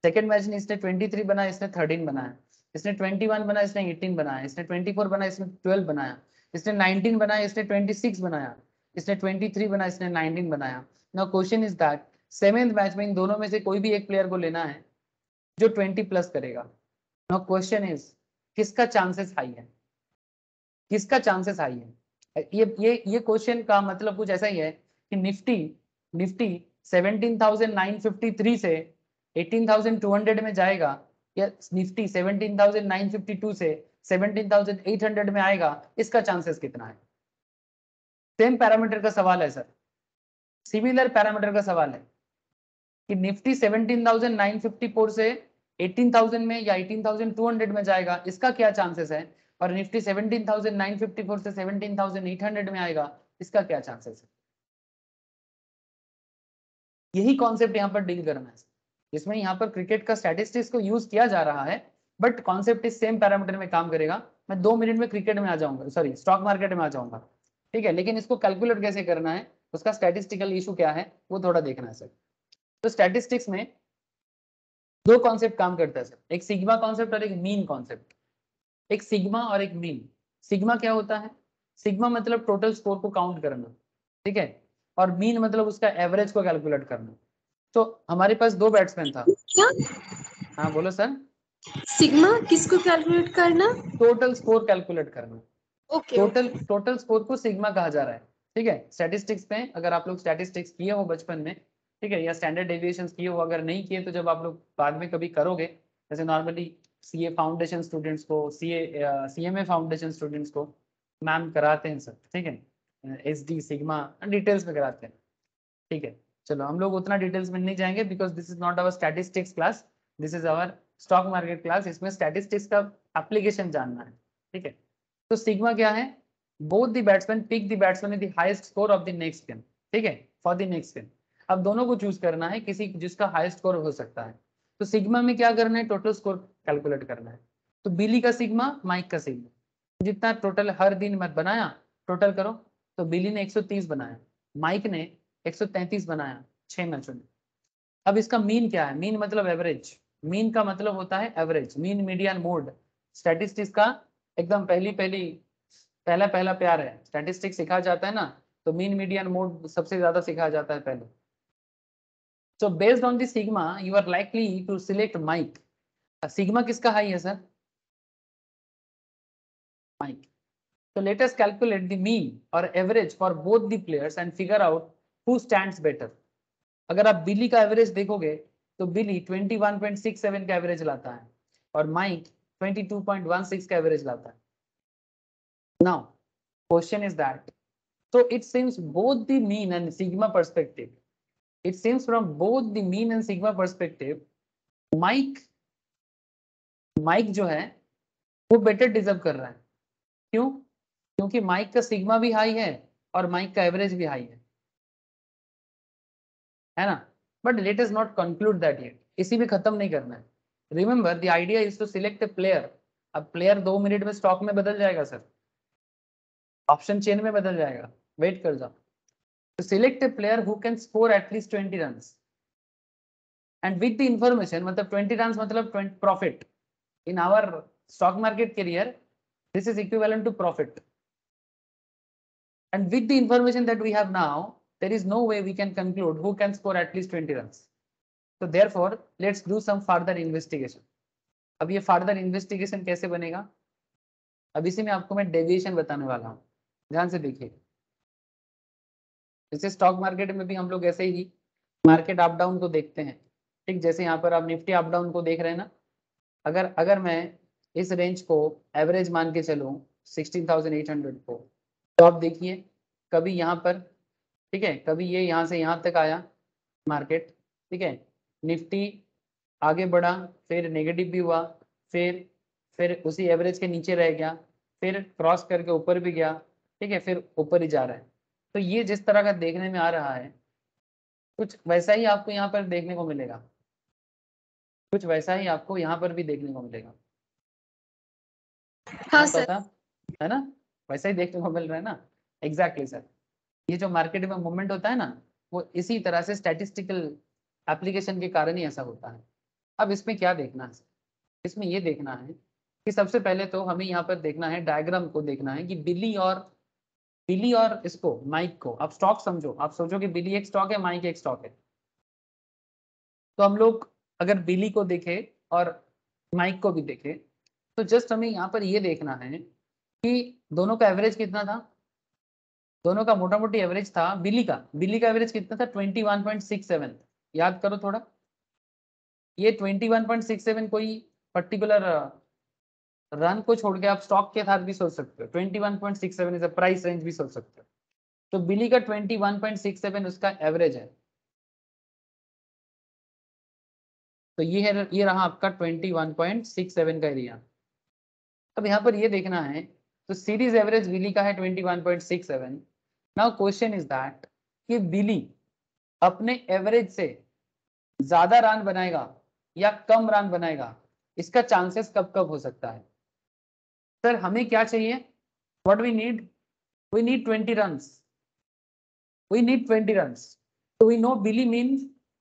सेकंड मैच में इसने 23 बनाया, इसने 13 बनाया, इसने 21 बनाया, इसने 18 बनाया, इसने 24 बनाया, इसने 12 बनाया, इसने 19 बनाया, इसने 26 बनाया, इसने 23 बनाया, इसने 19 बनाया। Now question is that 7th match में इन दोनों में से कोई भी एक प्लेयर को लेना है जो 20+ करेगा। नाउ क्वेश्चन इज किसका चांसेस हाई है, किसका चांसेस हाई है? ये क्वेश्चन का मतलब कुछ ऐसा ही है कि निफ्टी निफ्टी 17,953 से 18,200 में जाएगा, या निफ्टी 17,952 से 17,800 में आएगा, इसका चांसेस कितना है? सेम पैरामीटर का सवाल है सर, सिमिलर पैरामीटर का सवाल है कि निफ्टी 17,954 से 18,000 में या 18,200 में जाएगा, इसका क्या चांसेस है, और निफ्टी 17,954 से 17,800 में आएगा, इसका क्या चांसेस है? यही कॉन्सेप्ट यहाँ पर डील करना है, जिसमें यहाँ पर क्रिकेट का स्टैटिस्टिक्स को यूज किया जा रहा है, बट कॉन्सेप्ट इस सेम पैरामीटर में काम करेगा। मैं 2 मिनट में क्रिकेट में आ जाऊंगा, सॉरी स्टॉक मार्केट में आ जाऊंगा, ठीक है, लेकिन इसको कैलकुलेट कैसे करना है, उसका स्टैटिस्टिकल इशू क्या है वो थोड़ा देखना है सर। तो स्टैटिस्टिक्स में दो कॉन्सेप्ट काम करता है सर, एक सिग्मा कॉन्सेप्ट और एक मीन कॉन्सेप्ट। एक सिग्मा और एक मीन। सिग्मा क्या होता है? सिग्मा मतलब टोटल स्कोर को काउंट करना, ठीक है, और मीन मतलब उसका एवरेज को कैलकुलेट करना। तो हमारे पास दो बैट्समैन था। क्या? हाँ बोलो सर। सिग्मा किसको कैलकुलेट करना? टोटल स्कोर कैलकुलेट करना। ओके टोटल स्कोर को सिग्मा कहा जा रहा है, ठीक है। स्टैटिस्टिक्स में अगर आप लोग स्टैटिस्टिक्स किए हो बचपन में, ठीक है, या स्टैंडर्ड डेविएशंस किए हो, अगर नहीं किए तो जब आप लोग बाद में कभी करोगे, जैसे नॉर्मली सीए फाउंडेशन स्टूडेंट्स को, सीएमए फाउंडेशन स्टूडेंट्स को मैम कराते हैं सर, ठीक है, एसडी सिग्मा डिटेल्स में कराते हैं, ठीक है। चलो हम लोग उतना डिटेल्स में नहीं जाएंगे because this is not our statistics class, this is our stock market class, इसमें स्टैटिस्टिक्स का एप्लीकेशन जानना है, ठीक है। तो सिग्मा क्या है? Both the batsman pick the batsman in the highest score of the next game, ठीक है, फॉर द नेक्स्ट गेम। अब दोनों को चूज करना है किसी जिसका हाईएस्ट स्कोर हो सकता है। तो सिग्मा में क्या करना है? टोटल स्कोर कैलकुलेट करना है। तो बिली का सिग्मा, माइक का सिग्मा, जितना टोटल हर दिन मत बनाया टोटल करो। तो बिली ने 130 बनाया, माइक ने 133 बनाया 6 मैचों में। अब इसका मीन क्या है? मीन मतलब एवरेज, मीन का मतलब होता है average, mean median mode. Statistics का एकदम पहला पहला प्यार है, स्टैटिस्टिक्स सिखाया जाता है ना, तो मीन मीडियन मोड सबसे ज्यादा सिखाया जाता है पहले। So based on the sigma you are likely to select Mike. Sigma किसका हाई है sir? Mike. So let us calculate the mean or average for both the players and figure out who stands better. अगर आप बिली का average देखोगे तो बिली 21.67 का average लाता है और माइक 22.16 का एवरेज लाता है। Now, question is that, so it seems both the mean and sigma perspective, it seems from both the mean and sigma perspective, Mike जो है वो बेटर डिजर्व कर रहा है। क्यों? क्योंकि माइक का सिग्मा भी हाई है और माइक का एवरेज भी हाई है ना। But let us not conclude that yet, इसी में खत्म नहीं करना है। Remember the idea is to select a player अब प्लेयर 2 मिनट में स्टॉक में बदल जाएगा सर, ऑप्शन चेन में बदल जाएगा, वेट कर जाओ। तो select a player who can score at least 20 runs and with the information, मतलब 20 रन्स मतलब profit in our stock market career, this is equivalent to profit, and with the information that we have now, there is no way we can conclude who can score at least 20 runs. So therefore let's do some further investigation. अब ये further investigation कैसे बनेगा, अब इसी में आपको मैं deviation बताने वाला हूँ, ध्यान से देखिए। जैसे स्टॉक मार्केट में भी हम लोग ऐसे ही मार्केट अप डाउन को देखते हैं, ठीक, जैसे यहाँ पर आप निफ्टी अप डाउन को देख रहे हैं ना, अगर मैं इस रेंज को एवरेज मान के चलूँ 16,800 को, तो आप देखिए कभी यहाँ पर, ठीक है, कभी ये यहाँ से यहाँ तक आया मार्केट, ठीक है, निफ्टी आगे बढ़ा, फिर नेगेटिव भी हुआ, फिर उसी एवरेज के नीचे रह गया, फिर क्रॉस करके ऊपर भी गया, ठीक है, फिर ऊपर ही जा रहा है। तो ये जिस तरह का देखने में आ रहा है, कुछ वैसा ही आपको यहाँ पर देखने को मिलेगा, कुछ वैसा ही आपको यहाँ पर भी देखने को मिलेगा। हाँ सर, पता है ना, वैसा ही देखने को मिल रहा है ना, एग्जैक्टली सर। ये जो मार्केट में मूवमेंट होता है ना, वो इसी तरह से स्टैटिस्टिकल एप्लीकेशन के कारण ही ऐसा होता है। अब इसमें क्या देखना है, इसमें ये देखना है कि सबसे पहले तो हमें यहाँ पर देखना है, डायग्राम को देखना है कि बिली और इसको माइक को, आप स्टॉक समझो, आप सोचो कि बिली एक स्टॉक है, माइक एक स्टॉक है। तो हम लोग अगर बिली को देखे और माइक को भी देखे, तो जस्ट हमें यहाँ पर ये देखना है कि दोनों का एवरेज कितना था, दोनों का मोटा मोटी एवरेज था। बिली का एवरेज कितना था, 21.67। याद करो थोड़ा, ये 21.67 कोई पर्टिकुलर रन को छोड़ के आप स्टॉक के साथ भी सोच सकते हो, 21.67 इज अ प्राइस रेंज भी सोच सकते हो। तो बिली का 21.67 उसका एवरेज है, तो ये रहा आपका 21.67 का एरिया। अब यहाँ पर ये देखना है, तो सीरीज एवरेज बिली का है 21.67। नाउ क्वेश्चन इज दैट कि बिली अपने एवरेज से ज्यादा रन बनाएगा या कम रन बनाएगा, इसका चांसेस कब कब हो सकता है। सर हमें क्या चाहिए, what we need 20 runs, we need 20 runs. तो वी नो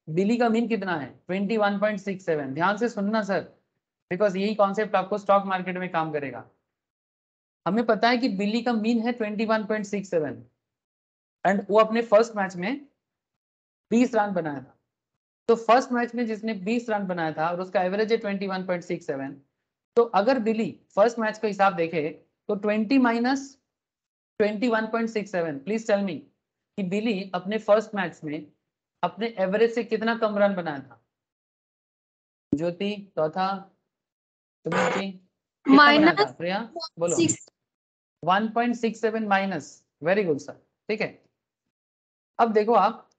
बिली का मीन कितना है, 21.67। ध्यान से सुनना सर, बिकॉज यही कॉन्सेप्ट आपको स्टॉक मार्केट में काम करेगा। हमें पता है कि बिली का मीन है 21.67 एंड वो अपने फर्स्ट मैच में 20 रन बनाया था। तो फर्स्ट मैच में जिसने 20 रन बनाया था और उसका एवरेज है 21.67, तो अगर बिली फर्स्ट मैच का हिसाब देखे तो 20 माइनस 21.67, प्लीज टेल मी कि बिली अपने फर्स्ट मैच में अपने एवरेज से कितना कम रन बनाया था। ज्योति, चौथा, सुमित जी, कितना बनाया था, प्रिया बोलो। 1.67 माइनस, वेरी गुड सर, ठीक है। अब देखो आप,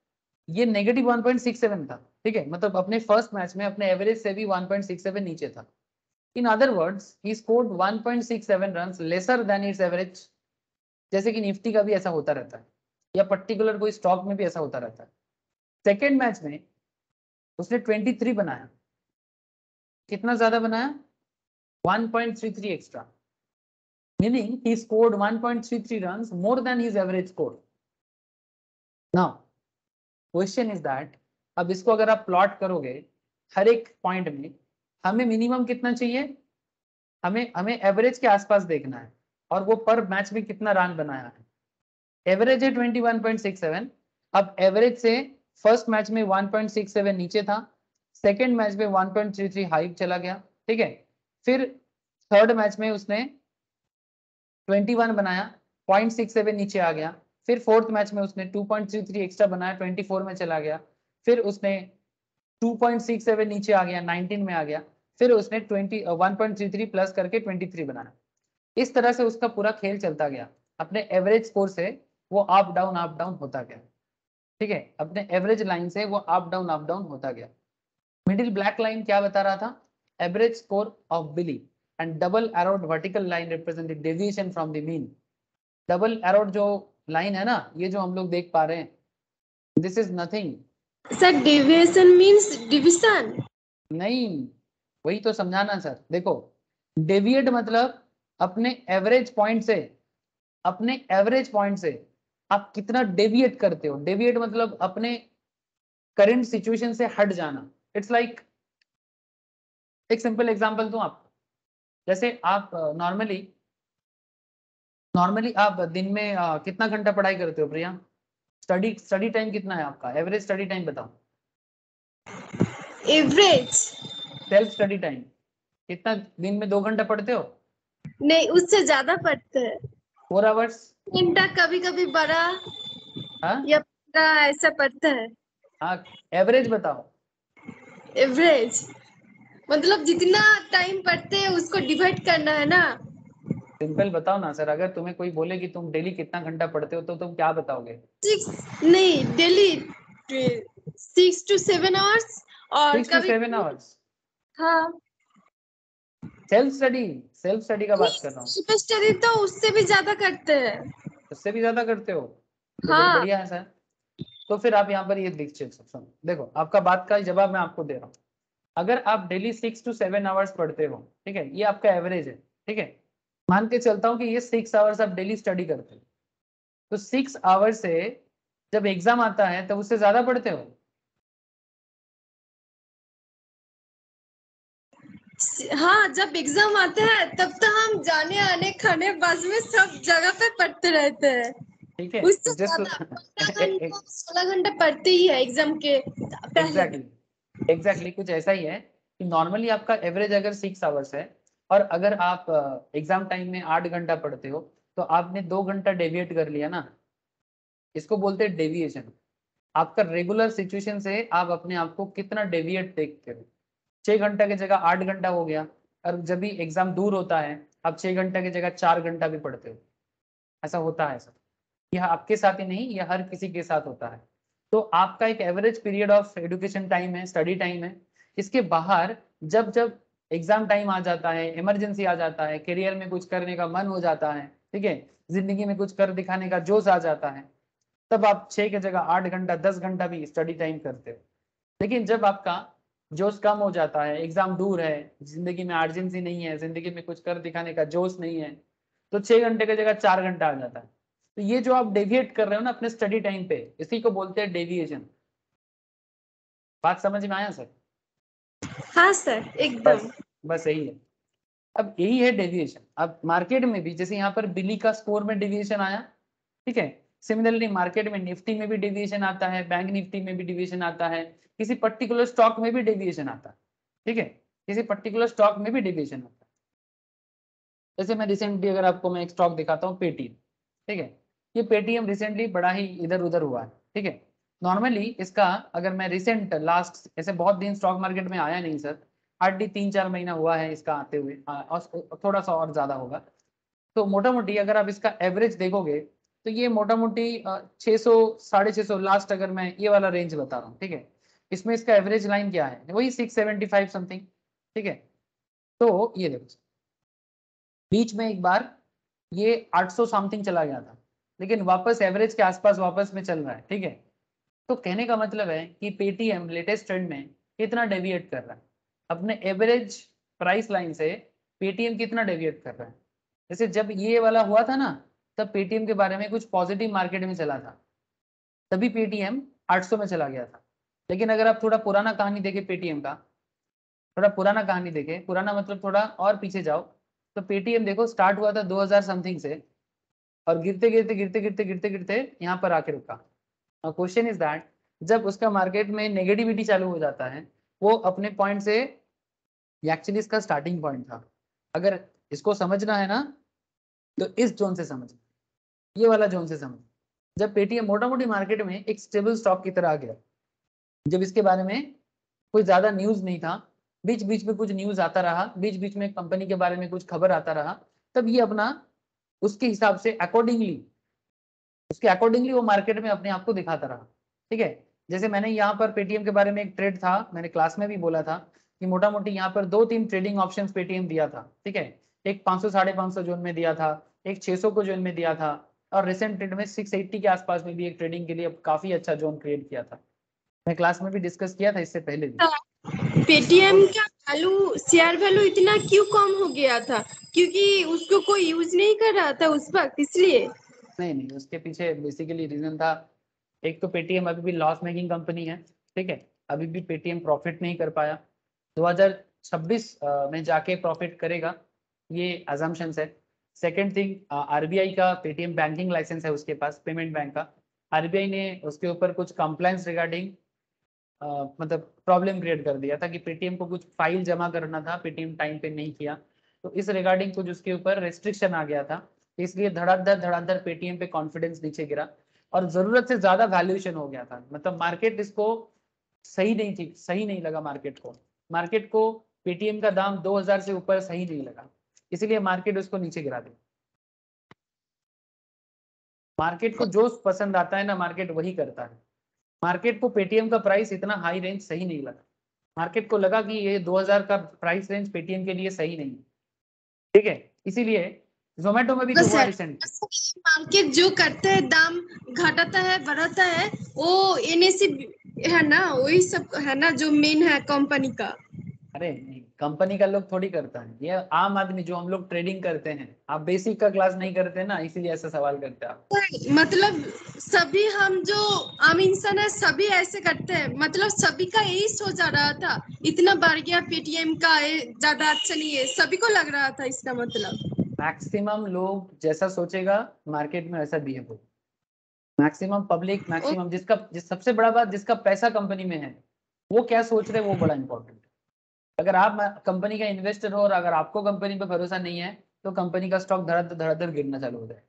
ये नेगेटिव 1.67 था, ठीक है, मतलब अपने फर्स्ट मैच में अपने एवरेज से भी 1.67 नीचे था। In other words he scored 1.67 runs lesser than it's average. जैसे कि निफ्टी का भी ऐसा होता रहता है, या पर्टिकुलर कोई स्टॉक में भी ऐसा होता रहता है। सेकेंड मैच में उसने 23 बनाया, कितना ज्यादा बनाया, 1.33 extra, meaning he scored 1.33 runs more than his average score. Now question is that, अब इसको अगर आप प्लॉट करोगे हर एक पॉइंट में, हमें मिनिमम कितना चाहिए, हमें एवरेज के आसपास देखना है, और वो पर मैच में कितना रन बनाया है। एवरेज है 21.67, अब एवरेज से फर्स्ट मैच में 1.67 नीचे था, सेकेंड मैच में 1.33 हाई चला गया, ठीक है, फिर थर्ड मैच में उसने 21 बनाया, 0.67 नीचे आ गया, फिर फोर्थ मैच में उसने 2.33 एक्स्ट्रा बनाया, 24 में चला गया, फिर उसने 2.67 नीचे आ गया, 19 में आ गया, फिर उसने 1.33 प्लस करके 23 बनाया। इस तरह से उसका पूरा खेल चलता गया, अपने एवरेज स्कोर से वो अप डाउन होता गया, ठीक है, अपने एवरेज लाइन से वो अप डाउन होता गया। मिडिल ब्लैक लाइन क्या बता रहा था, average score of Billy, and double arrowed vertical line represent the deviation from the mean. Double arrowed जो लाइन है ना, ये जो हम लोग देख पा रहे हैं, this is nothing. Sir deviation means division. नहीं, वही तो समझाना सर। देखो डेविएट मतलब अपने एवरेज पॉइंट से आप कितना डेविएट करते हो। डेविएट मतलब अपने करंट सिचुएशन से हट जाना। इट्स लाइक एक सिंपल एग्जांपल दूं आपको। जैसे आप नॉर्मली आप दिन में कितना घंटा पढ़ाई करते हो प्रिया? स्टडी टाइम कितना है आपका? एवरेज स्टडी टाइम बताओ। एवरेज सेल्फ स्टडी टाइम कितना? दिन में 2 घंटा पढ़ते हो? नहीं, उससे ज्यादा पढ़ते हैं। 4 आवर्स? घंटा कभी कभी बड़ा हाँ या पूरा ऐसा पढ़ता है। हाँ, एवरेज बताओ। एवरेज मतलब जितना टाइम पढ़ते हैं उसको डिवाइड करना है ना। सिंपल बताओ ना सर। अगर तुम्हें कोई बोले कि तुम डेली कितना घंटा पढ़ते हो तो तुम क्या बताओगे? 6 नहीं, डेली 6 to 7 आवर्स। और 6 to कभी 7 आवर्स हाँ, सेल्फ स्टडी का बात कर रहा हूँ। सेल्फ स्टडी तो उससे भी ज्यादा करते हैं। उससे भी ज्यादा करते हो तो फिर हाँ, बढ़िया है सर। तो फिर आप यहाँ पर ये सुनो, देखो आपका बात का जवाब मैं आपको दे रहा हूँ। अगर आप डेली 6 to 7 आवर्स पढ़ते हो, ठीक है, ये आपका एवरेज है, ठीक है। मान के चलता हूँ कि ये 6 आवर्स आप डेली स्टडी करते हो, तो 6 आवर्स से जब एग्जाम आता है तब उससे ज्यादा पढ़ते हो। हाँ, जब एग्जाम आते हैं तब तो हम जाने आने खाने बस में सब जगह पे पढ़ते रहते हैं। ठीक है, उससे जस्ट ज्यादा 15 घंटा 16 घंटा पढ़ते ही है एग्जाम के पहले। एग्जैक्टली कुछ ऐसा ही है कि नॉर्मली आपका एवरेज अगर 6 आवर्स है और अगर आप एग्जाम टाइम में 8 घंटा पढ़ते हो तो आपने 2 घंटा डेविएट कर लिया ना, इसको बोलते हैं डेविएशन। आपका रेगुलर सिचुएशन से आप अपने आप को कितना डेविएट देखते हो। 6 घंटा की जगह 8 घंटा हो गया, और जब भी एग्जाम दूर होता है आप 6 घंटा की जगह 4 घंटा भी पढ़ते हो। ऐसा होता है सर, यह आपके साथ ही नहीं, यह हर किसी के साथ होता है। तो आपका एक average period of education time है, स्टडी टाइम है। इसके बाहर जब जब एग्जाम टाइम आ जाता है, इमरजेंसी आ जाता है, करियर में कुछ करने का मन हो जाता है, ठीक है, जिंदगी में कुछ कर दिखाने का जोश आ जाता है, तब आप 6 की जगह 8 घंटा 10 घंटा भी स्टडी टाइम करते हो। लेकिन जब आपका जोश कम हो जाता है, एग्जाम दूर है, जिंदगी में अर्जेंसी नहीं है, जिंदगी में कुछ कर दिखाने का जोश नहीं है, तो 6 घंटे की जगह 4 घंटा आ जाता है। तो ये जो आप डेविएट कर रहे हो ना अपने स्टडी टाइम पे, इसी को बोलते हैं डेविएशन। बात समझ में आया सर? हाँ सर, एकदम। बस यही है। अब यही है डेविएशन। अब मार्केट में भी जैसे यहाँ पर बिली का स्कोर में डेविएशन आया, ठीक है, सिमिलरली मार्केट में निफ्टी में भी डेविएशन आता है, बैंक निफ्टी में भी डेविएशन आता है, किसी पर्टिकुलर स्टॉक में भी डेविएशन आता है, ठीक है, किसी पर्टिकुलर स्टॉक में भी डेविएशन आता है। जैसे मैं रिसेंटली अगर आपको मैं एक स्टॉक दिखाता हूँ, पेटीएम, ठीक है, ये पेटीएम रिसेंटली बड़ा ही इधर उधर हुआ है, ठीक है। नॉर्मली इसका अगर मैं रिसेंट लास्ट ऐसे बहुत दिन स्टॉक मार्केट में आया नहीं सर, हार्डली 3-4 महीना हुआ है इसका आते हुए, और थोड़ा सा और ज्यादा होगा। तो मोटा मोटी अगर आप इसका एवरेज देखोगे तो ये मोटा मोटी 600 650 लास्ट, अगर मैं ये वाला रेंज बता रहा हूँ, ठीक है, इसमें इसका एवरेज लाइन क्या है, वही 675 समथिंग, ठीक है। तो ये देखो, बीच में एक बार ये 800 समथिंग चला गया था, लेकिन वापस एवरेज के आसपास वापस में चल रहा है, ठीक है। तो कहने का मतलब है कि पेटीएम लेटेस्ट ट्रेंड में कितना डेविएट कर रहा है अपने एवरेज प्राइस लाइन से। पेटीएम कितना डेविएट कर रहा है? जैसे जब ये वाला हुआ था ना, तब पेटीएम के बारे में कुछ पॉजिटिव मार्केट में चला था, तभी पेटीएम 800 में चला गया था। लेकिन अगर आप थोड़ा पुराना कहानी देखें पेटीएम का, थोड़ा पुराना कहानी देखें, पुराना मतलब थोड़ा और पीछे जाओ, तो पेटीएम देखो स्टार्ट हुआ था 2000 समथिंग से, और गिरते गिरते गिरते गिरते गिरते गिरते यहाँ पर आके रुका। क्वेश्चन इज दैट जब उसका मार्केट में नेगेटिविटी चालू हो जाता है, वो अपने पॉइंट से, एक्चुअली इसका स्टार्टिंग पॉइंट था, अगर इसको समझना है ना तो इस जोन से समझ, ये वाला जोन से समझ। जब पेटीएम मोटा मोटी मार्केट में एक स्टेबल स्टॉक की तरह आ गया, जब इसके बारे में कोई ज्यादा न्यूज नहीं था, बीच बीच में कुछ न्यूज आता रहा, बीच बीच में कंपनी के बारे में कुछ खबर आता रहा, तब ये अपना उसके हिसाब से उसके अकॉर्डिंगली वो मार्केट में अपने आप को दिखाता रहा, ठीक है। जैसे मैंने यहाँ पर पेटीएम के बारे में एक ट्रेड था, मैंने क्लास में भी बोला था कि मोटा मोटी यहाँ पर 2-3 ट्रेडिंग ऑप्शंस पेटीएम दिया था, ठीक है। एक 500 550 जोन में दिया था, एक 600 को जोन में दिया था, और रिसेंट ट्रेड में 680 के आसपास में भी एक ट्रेडिंग के लिए काफी अच्छा जोन क्रिएट किया था। मैं क्लास में भी डिस्कस किया था इससे पहले भी, पेटीएम का वैल्यू, शेयर वैल्यू इतना क्यों कम हो गया था? क्योंकि उसको कोई यूज नहीं कर रहा था उस वक्त, इसलिए? नहीं, उसके पीछे बेसिकली रीजन था, एक तो पेटीएम अभी भी लॉस मेकिंग कंपनी है, ठीक है, अभी भी पेटीएम प्रॉफिट नहीं कर पाया। 2026 में जाके प्रॉफिट करेगा, ये अजम्पशंस है। सेकंड थिंग, आरबीआई का पेटीएम बैंकिंग लाइसेंस है उसके पास, पेमेंट बैंक का। आरबीआई ने उसके ऊपर कुछ कंप्लायंस रिगार्डिंग मतलब प्रॉब्लम क्रिएट कर दिया था कि पेटीएम को कुछ फाइल जमा करना था, पेटीएम टाइम पे नहीं किया, तो इस रिगार्डिंग कुछ उसके ऊपर रेस्ट्रिक्शन आ गया था, इसलिए धड़ाधड़ पेटीएम पे कॉन्फिडेंस नीचे गिरा और जरूरत से ज्यादा वैल्यूएशन हो गया था। मतलब मार्केट इसको सही नहीं थी, सही नहीं लगा मार्केट को पेटीएम का दाम 2000 से ऊपर सही नहीं लगा, इसलिए मार्केट उसको नीचे गिरा दिया। मार्केट को जो पसंद आता है ना, मार्केट वही करता है। मार्केट को पेटीएम का प्राइस इतना हाई रेंज सही नहीं लगा, मार्केट को लगा कि ये 2000 का प्राइस रेंज पेटीएम के लिए सही नहीं है, ठीक है, इसीलिए जोमेटो में भी जो बस हुआ है, रिसेंट। मार्केट जो करता है, दाम घटाता है बढ़ाता है, वो एनएसी है ना, वही सब है ना जो मेन है कंपनी का। अरे नहीं, कंपनी का लोग थोड़ी करता है, ये आम आदमी जो हम लोग ट्रेडिंग करते हैं, आप बेसिक का क्लास नहीं करते ना, इसीलिए ऐसा सवाल करते हैं आप। मतलब सभी हम जो आम इंसान है सभी ऐसे करते हैं, मतलब सभी का यही सोच आ रहा था, इतना बढ़ गया पेटीएम का, ज्यादा अच्छा नहीं है, सभी को लग रहा था इसका मतलब। मैक्सिमम लोग जैसा सोचेगा मार्केट में वैसा बिहेव होगा। मैक्सिमम पब्लिक, मैक्सिमम जिस सबसे बड़ा बात, जिसका पैसा कंपनी में है, वो क्या सोच रहे हैं वो बड़ा इंपॉर्टेंट है। अगर आप कंपनी का इन्वेस्टर हो और अगर आपको कंपनी पे भरोसा नहीं है, तो कंपनी का स्टॉक धड़ाधड़ धड़ाधड़ गिरना चालू हो जाए।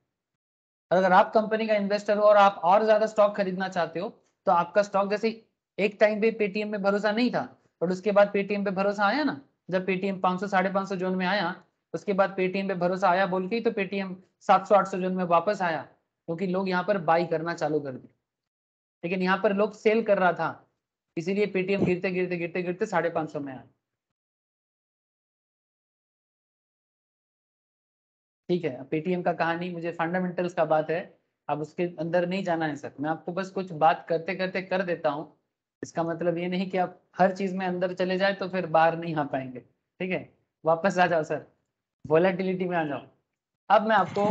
और अगर आप कंपनी का इन्वेस्टर हो और आप और ज्यादा स्टॉक खरीदना चाहते हो, तो आपका स्टॉक, जैसे एक टाइम पे पेटीएम में भरोसा नहीं था, और उसके बाद पेटीएम पे भरोसा आया ना, जब पेटीएम 500 550 जोन में आया, उसके बाद पेटीएम पे भरोसा आया बोल के ही तो पेटीएम 700 800 जोन में वापस आया, क्योंकि लोग यहाँ पर बाई करना चालू कर दिए। लेकिन यहाँ पर लोग सेल कर रहा था, इसीलिए पेटीएम गिरते गिरते गिरते गिरते 550 में आया। ठीक है, पेटीएम का कहानी, मुझे फंडामेंटल्स का बात है, अब उसके अंदर नहीं जाना है सर, मैं आपको बस कुछ बात करते करते कर देता हूँ। इसका मतलब ये नहीं कि आप हर चीज में अंदर चले जाए तो फिर बाहर नहीं आ पाएंगे, ठीक है, वापस आ जाओ सर, वोलेटिलिटी में आ जाओ। अब मैं आपको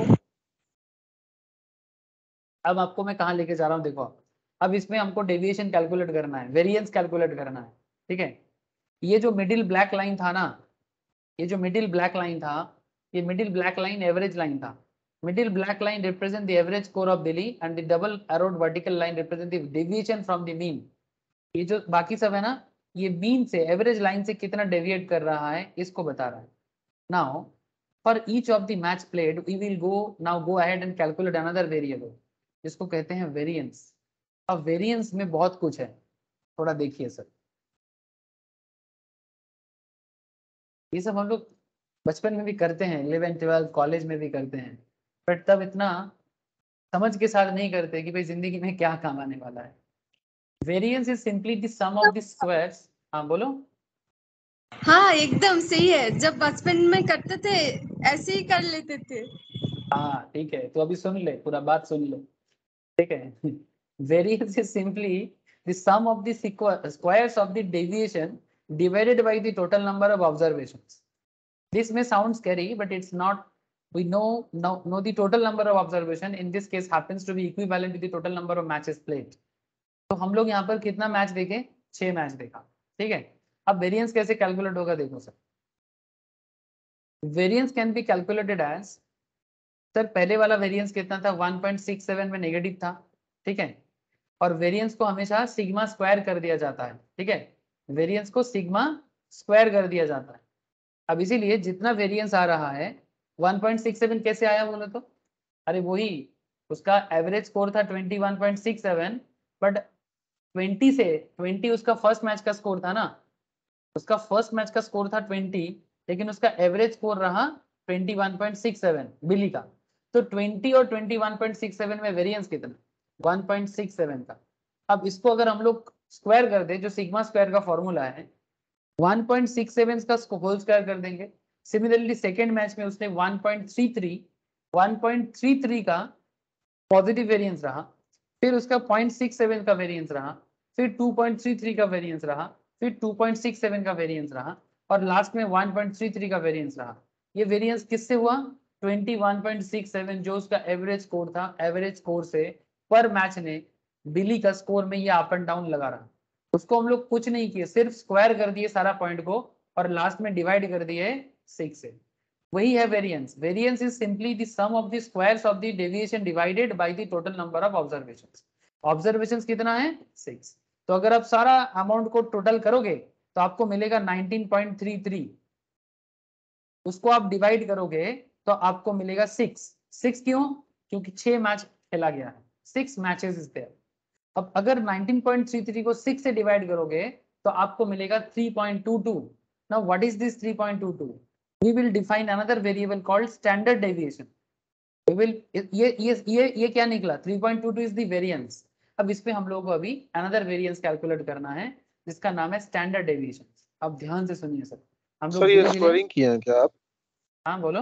अब आपको मैं कहाँ लेके जा रहा हूँ, देखो अब इसमें हमको डेविएशन कैलकुलेट करना है, वेरिएंस कैलकुलेट करना है, ठीक है। ये जो मिडिल ब्लैक लाइन था ना, ये जो मिडिल ब्लैक लाइन था, ये middle black line average line था। Middle black line represent the average score of Delhi and the double arrowed vertical line represent the deviation from the mean. ये जो बाकी सब है ना, ये मीन से, एवरेज लाइन से कितना डेविएट कर रहा है इसको बता रहा है। Now for each of the match played we will go ahead and calculate another variable, जिसको कहते हैं वेरिएंस। अब वेरिएंस में बहुत कुछ है, थोड़ा देखिए सर, ये सब हम लोग बचपन में भी करते हैं, 11th 12th कॉलेज में भी करते हैं, बट तब इतना समझ के साथ नहीं करते कि भाई जिंदगी में क्या काम आने वाला है। Variance is simply the sum of the squares. हाँ बोलो। हाँ एकदम सही है, जब बचपन में करते थे ऐसे ही कर लेते थे। हाँ ठीक है, तो अभी सुन ले, पूरा बात सुन लो, ठीक है। Variance is simply the sum of the squares of the deviation divided by the total number of observations. This may sound scary, but it's not. We know the total number of observation in this case happens to be equivalent to the total number of matches played. तो हम लोग यहाँ पर कितना match देखे, 6 match देखा, ठीक है। अब वेरिएंस कैसे कैलकुलेट होगा देखो sir, variance can be calculated as, sir पहले वाला वेरिएंस कितना था, 1.67 में नेगेटिव था, ठीक है, और वेरिएंस को हमेशा सिग्मा स्क्वायर कर दिया जाता है, ठीक है, वेरिएंस को सिग्मा स्क्वायर कर दिया जाता है। अब इसीलिए जितना वेरिएंस आ रहा है, 1.67 कैसे आया बोलो तो, अरे वही उसका एवरेज स्कोर था 21.67, बट 20 उसका फर्स्ट मैच का स्कोर था ना, उसका फर्स्ट मैच का स्कोर था 20, लेकिन उसका एवरेज स्कोर रहा 21.67 बिली का, तो 20 और 21.67 में वेरिएंस कितना, 1.67 का। अब इसको अगर हम लोग स्क्वायर कर दे, जो सिग्मा स्क्वायर का फॉर्मूला है, 1.67 का होल स्क्वायर कर देंगे। सिमिलरली सेकेंड मैच में उसने 1.33 का पॉजिटिव वेरिएंस रहा, फिर उसका 0.67 का वेरिएंस रहा, फिर 2.33 का वेरिएंस रहा, फिर 2.67 का वेरिएंस रहा और लास्ट में 1.33 का वेरिएंस रहा। ये वेरिएंस किससे हुआ? 21.67 जो उसका एवरेज स्कोर था, एवरेज स्कोर से पर मैच ने बिली का स्कोर में ये अप एंड डाउन लगा रहा। उसको हम लोग कुछ नहीं किए, सिर्फ स्क्वायर कर दिए सारा पॉइंट को और लास्ट में डिवाइड कर दिए 6 से। वही है variance. Variance is simply the sum of the squares of the deviation divided by the total number of observations. Observations कितना है? 6। तो अगर आप सारा अमाउंट को टोटल करोगे तो आपको मिलेगा 19.33। उसको आप डिवाइड करोगे तो आपको मिलेगा 6 क्यों? क्योंकि 6 मैच खेला गया है, 6 मैचेस इज देयर। अब अगर 19.33 को 6 से डिवाइड करोगे तो आपको मिलेगा 3.22। Now what is this 3.22? We will define another variable called standard deviation. We will ये क्या निकला? 3.22 इज द वेरिएंस। अब इस पे हम लोग को अभी अनदर वेरिएंस कैलकुलेट करना है जिसका नाम है स्टैंडर्ड डेविएशन। अब ध्यान से सुनिए सर, हम लोग सर ये स्क्वायरिंग किए हैं क्या आप? हाँ बोलो।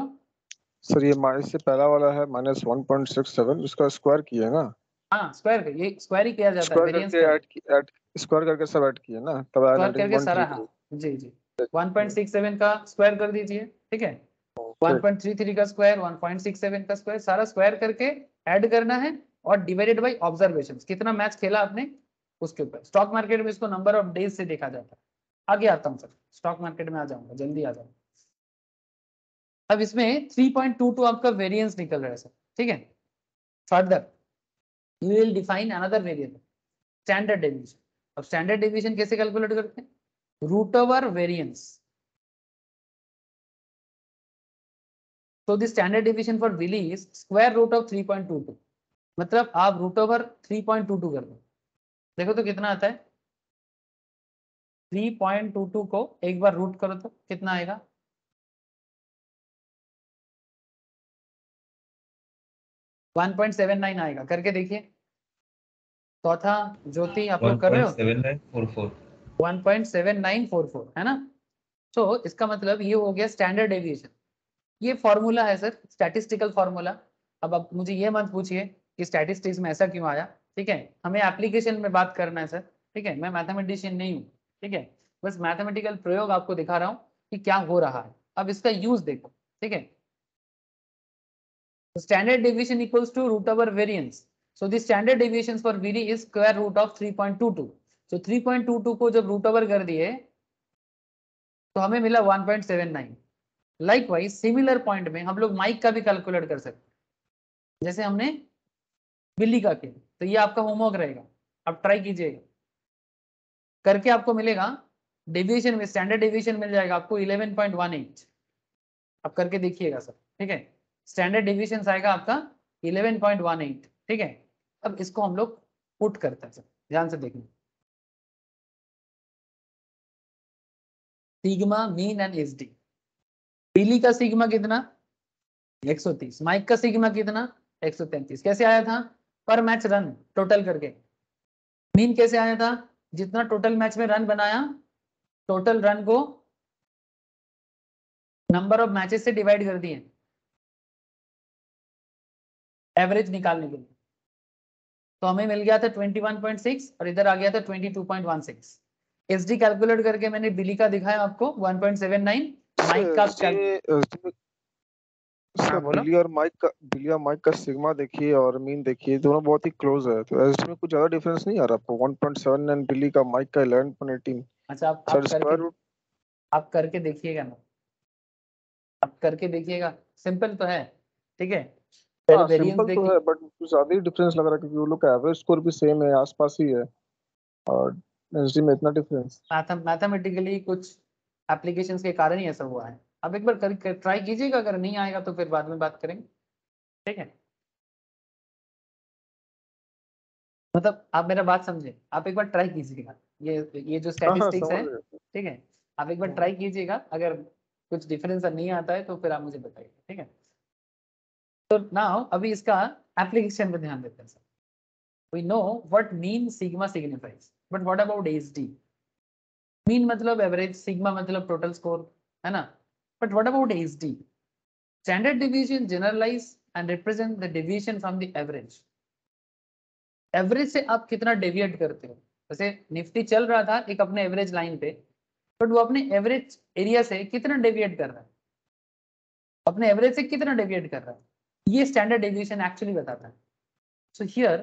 सर ये इससे पहला वाला है -1.67, इसका स्क्वायर किए है ना? हाँ स्क्वायर, ये स्क्वायर ही किया जाता है, स्क्वायर वेरिएंस करके ऐड स्क्वायर करके सब ऐड किए ना, तब आया स्क्वायर करके सारा। हाँ 19.33। जी जी, 1.67 का स्क्वायर कर दीजिए, ठीक है। 1.33 का स्क्वायर, 1.67 का स्क्वायर, सारा स्क्वायर करके ऐड करना है और डिवाइडेड बाय ऑब्जर्वेशंस, कितना मैच खेला आपने उसके ऊपर। स्टॉक मार्केट में इसको नंबर ऑफ डेज से देखा जाता है। आगे आता हूँ सर, स्टॉक मार्केट में आ जाऊंगा, जल्दी आ जाऊंगा। अब इसमें 3.22 आपका वेरिएंस निकल रहा है सर, ठीक है। Further you will define another variable standard deviation. अब स्टैंडर्ड डेविएशन कैसे कैलकुलेट करते हैं? Root over variance. So the standard deviation for Willy is square root of 3.22। मतलब आप रूट ओवर 3.22 कर दो, देखो तो कितना आता है। 3.22 को एक बार रूट करो तो कितना आएगा? 1.79 आएगा। करके देखिए। चौथा ज्योति आप लोग कर रहे हो? 1.7944 1.7944 है ना। तो इसका मतलब ये हो गया स्टैंडर्ड डेविएशन। ये फॉर्मूला है सर, स्टैटिस्टिकल फॉर्मूला। अब आप मुझे ये मत पूछिए कि स्टैटिस्टिक्स में ऐसा क्यों आया, ठीक है। हमें एप्लीकेशन में बात करना है सर, ठीक है। मैं मैथमेटिशियन नहीं हूँ, ठीक है। बस मैथमेटिकल प्रयोग आपको दिखा रहा हूँ कि क्या हो रहा है। अब इसका यूज देखो, ठीक है। Standard deviation equals to root over variance. So the standard deviation for Viri is square root of 3.22। So 3.22 को जब रूट ओवर कर दिए तो हमें मिला 1.79। लाइकवाइज सिमिलर पॉइंट में हम लोग माइक का भी कैलकुलेट कर सकते हैं, जैसे हमने बिल्ली का किया। तो ये आपका होमवर्क रहेगा, आप ट्राई कीजिएगा करके। आपको मिलेगा डेविएशन में, स्टैंडर्ड डेविएशन मिल जाएगा आपको 11.18। आप करके देखिएगा सर, ठीक है। स्टैंडर्ड डेविएशन आएगा आपका 11.18, ठीक है। अब इसको हम लोग पुट करते हैं सर, ध्यान से देखना। Sigma mean and SD. बिल्ली का सिग्मा कितना? 130। माइक का सिग्मा कितना? 133। कैसे आया था? पर मैच रन टोटल करके। मीन कैसे आया था? जितना टोटल मैच में रन बनाया, टोटल रन को नंबर ऑफ मैचेस से डिवाइड कर दिए एवरेज निकालने के लिए। तो हमें मिल गया था 21.6 और इधर आ गया था 22.16। एसडी कैलकुलेट करके मैंने बिली का दिखाया आपको 1.79। माइक का सर बिली और माइक का सिग्मा देखिए और मीन देखिए, दोनों बहुत ही क्लोज है। तो एसडी में कुछ ज्यादा डिफरेंस नहीं आ रहा आपको? 1.7 बिली का, माइक का 11.18। अच्छा आप करके देखिएगा ना, आप करके देखिएगा। सिंपल तो है, ठीक है। पहले वेरिएंस सिंपल तो है, बट कुछ ज्यादा ही डिफरेंस लग रहा है क्योंकि वो लोग का एवरेज स्कोर भी सेम है, आसपास ही है, और एसडी में इतना डिफरेंस। मैथमेटिकली कुछ एप्लीकेशंस के कारण ही ऐसा हुआ है। आप एक बार ट्राई कीजिएगा, अगर नहीं आएगा तो फिर बाद में बात करेंगे, ठीक है। मतलब आप मेरा बात समझे, आप एक बार ट्राई कीजिएगा। ये जो स्टैटिस्टिक्स है, ठीक है, आप एक बार ट्राई कीजिएगा। अगर कुछ डिफरेंस नहीं आता है तो फिर आप मुझे बताइए, ठीक है। तो नाउ अभी इसका एप्लीकेशन पे ध्यान देते हैं sir. We know what mean sigma signifies, but what about SD? Mean मतलब एवरेज, सिग्मा मतलब टोटल स्कोर, है ना। But what about SD? Standard division generalize and represent the deviation from the average. Average से आप कितना deviate करते हो, जैसे निफ्टी चल रहा था एक अपने एवरेज लाइन पे, बट वो अपने एवरेज एरिया से कितना डेविएट कर रहा है, अपने एवरेज से कितना डेविएट कर रहा है, ये स्टैंडर्ड डेविएशन एक्चुअली बताता है। So here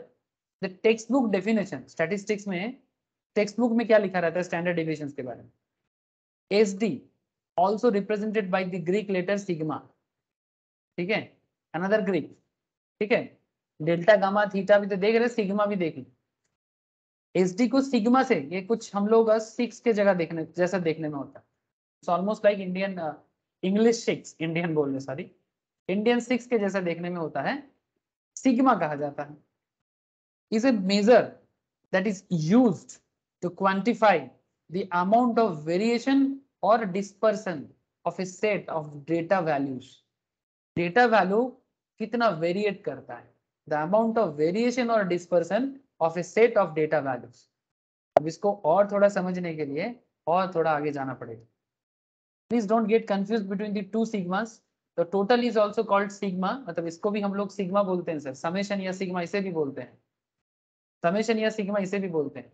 the text book definition, statistics में टेक्स्ट बुक में क्या लिखा रहता है स्टैंडर्ड डेविएशन के बारे में, SD also represented by the Greek letter sigma, ठीक है, अनदर ग्रीक, ठीक है, डेल्टा गामा थीटा भी तो देख रहे, सिग्मा भी देख लो। SD को सिग्मा से ये कुछ हम लोग 6 के जगह देखने जैसा देखने में होता है, it's almost like Indian English 6, Indian बोल रहे सॉरी, इंडियन 6 के जैसा देखने में होता है, सिग्मा कहा जाता है। Is a measure that is used to quantify the amount of variation और dispersion of a set of data values. Data value कितना वेरिएट करता है, द अमाउंट ऑफ वेरिएशन और dispersion of a set of data values. अब इसको और थोड़ा समझने के लिए और थोड़ा आगे जाना पड़ेगा। Please don't get confuse between the two sigmas. तो total is also called sigma, मतलब इसको भी हम लोग सिग्मा बोलते हैं सर, समेशन या सिग्मा इसे भी बोलते हैं, समेशन या सिग्मा इसे भी बोलते हैं,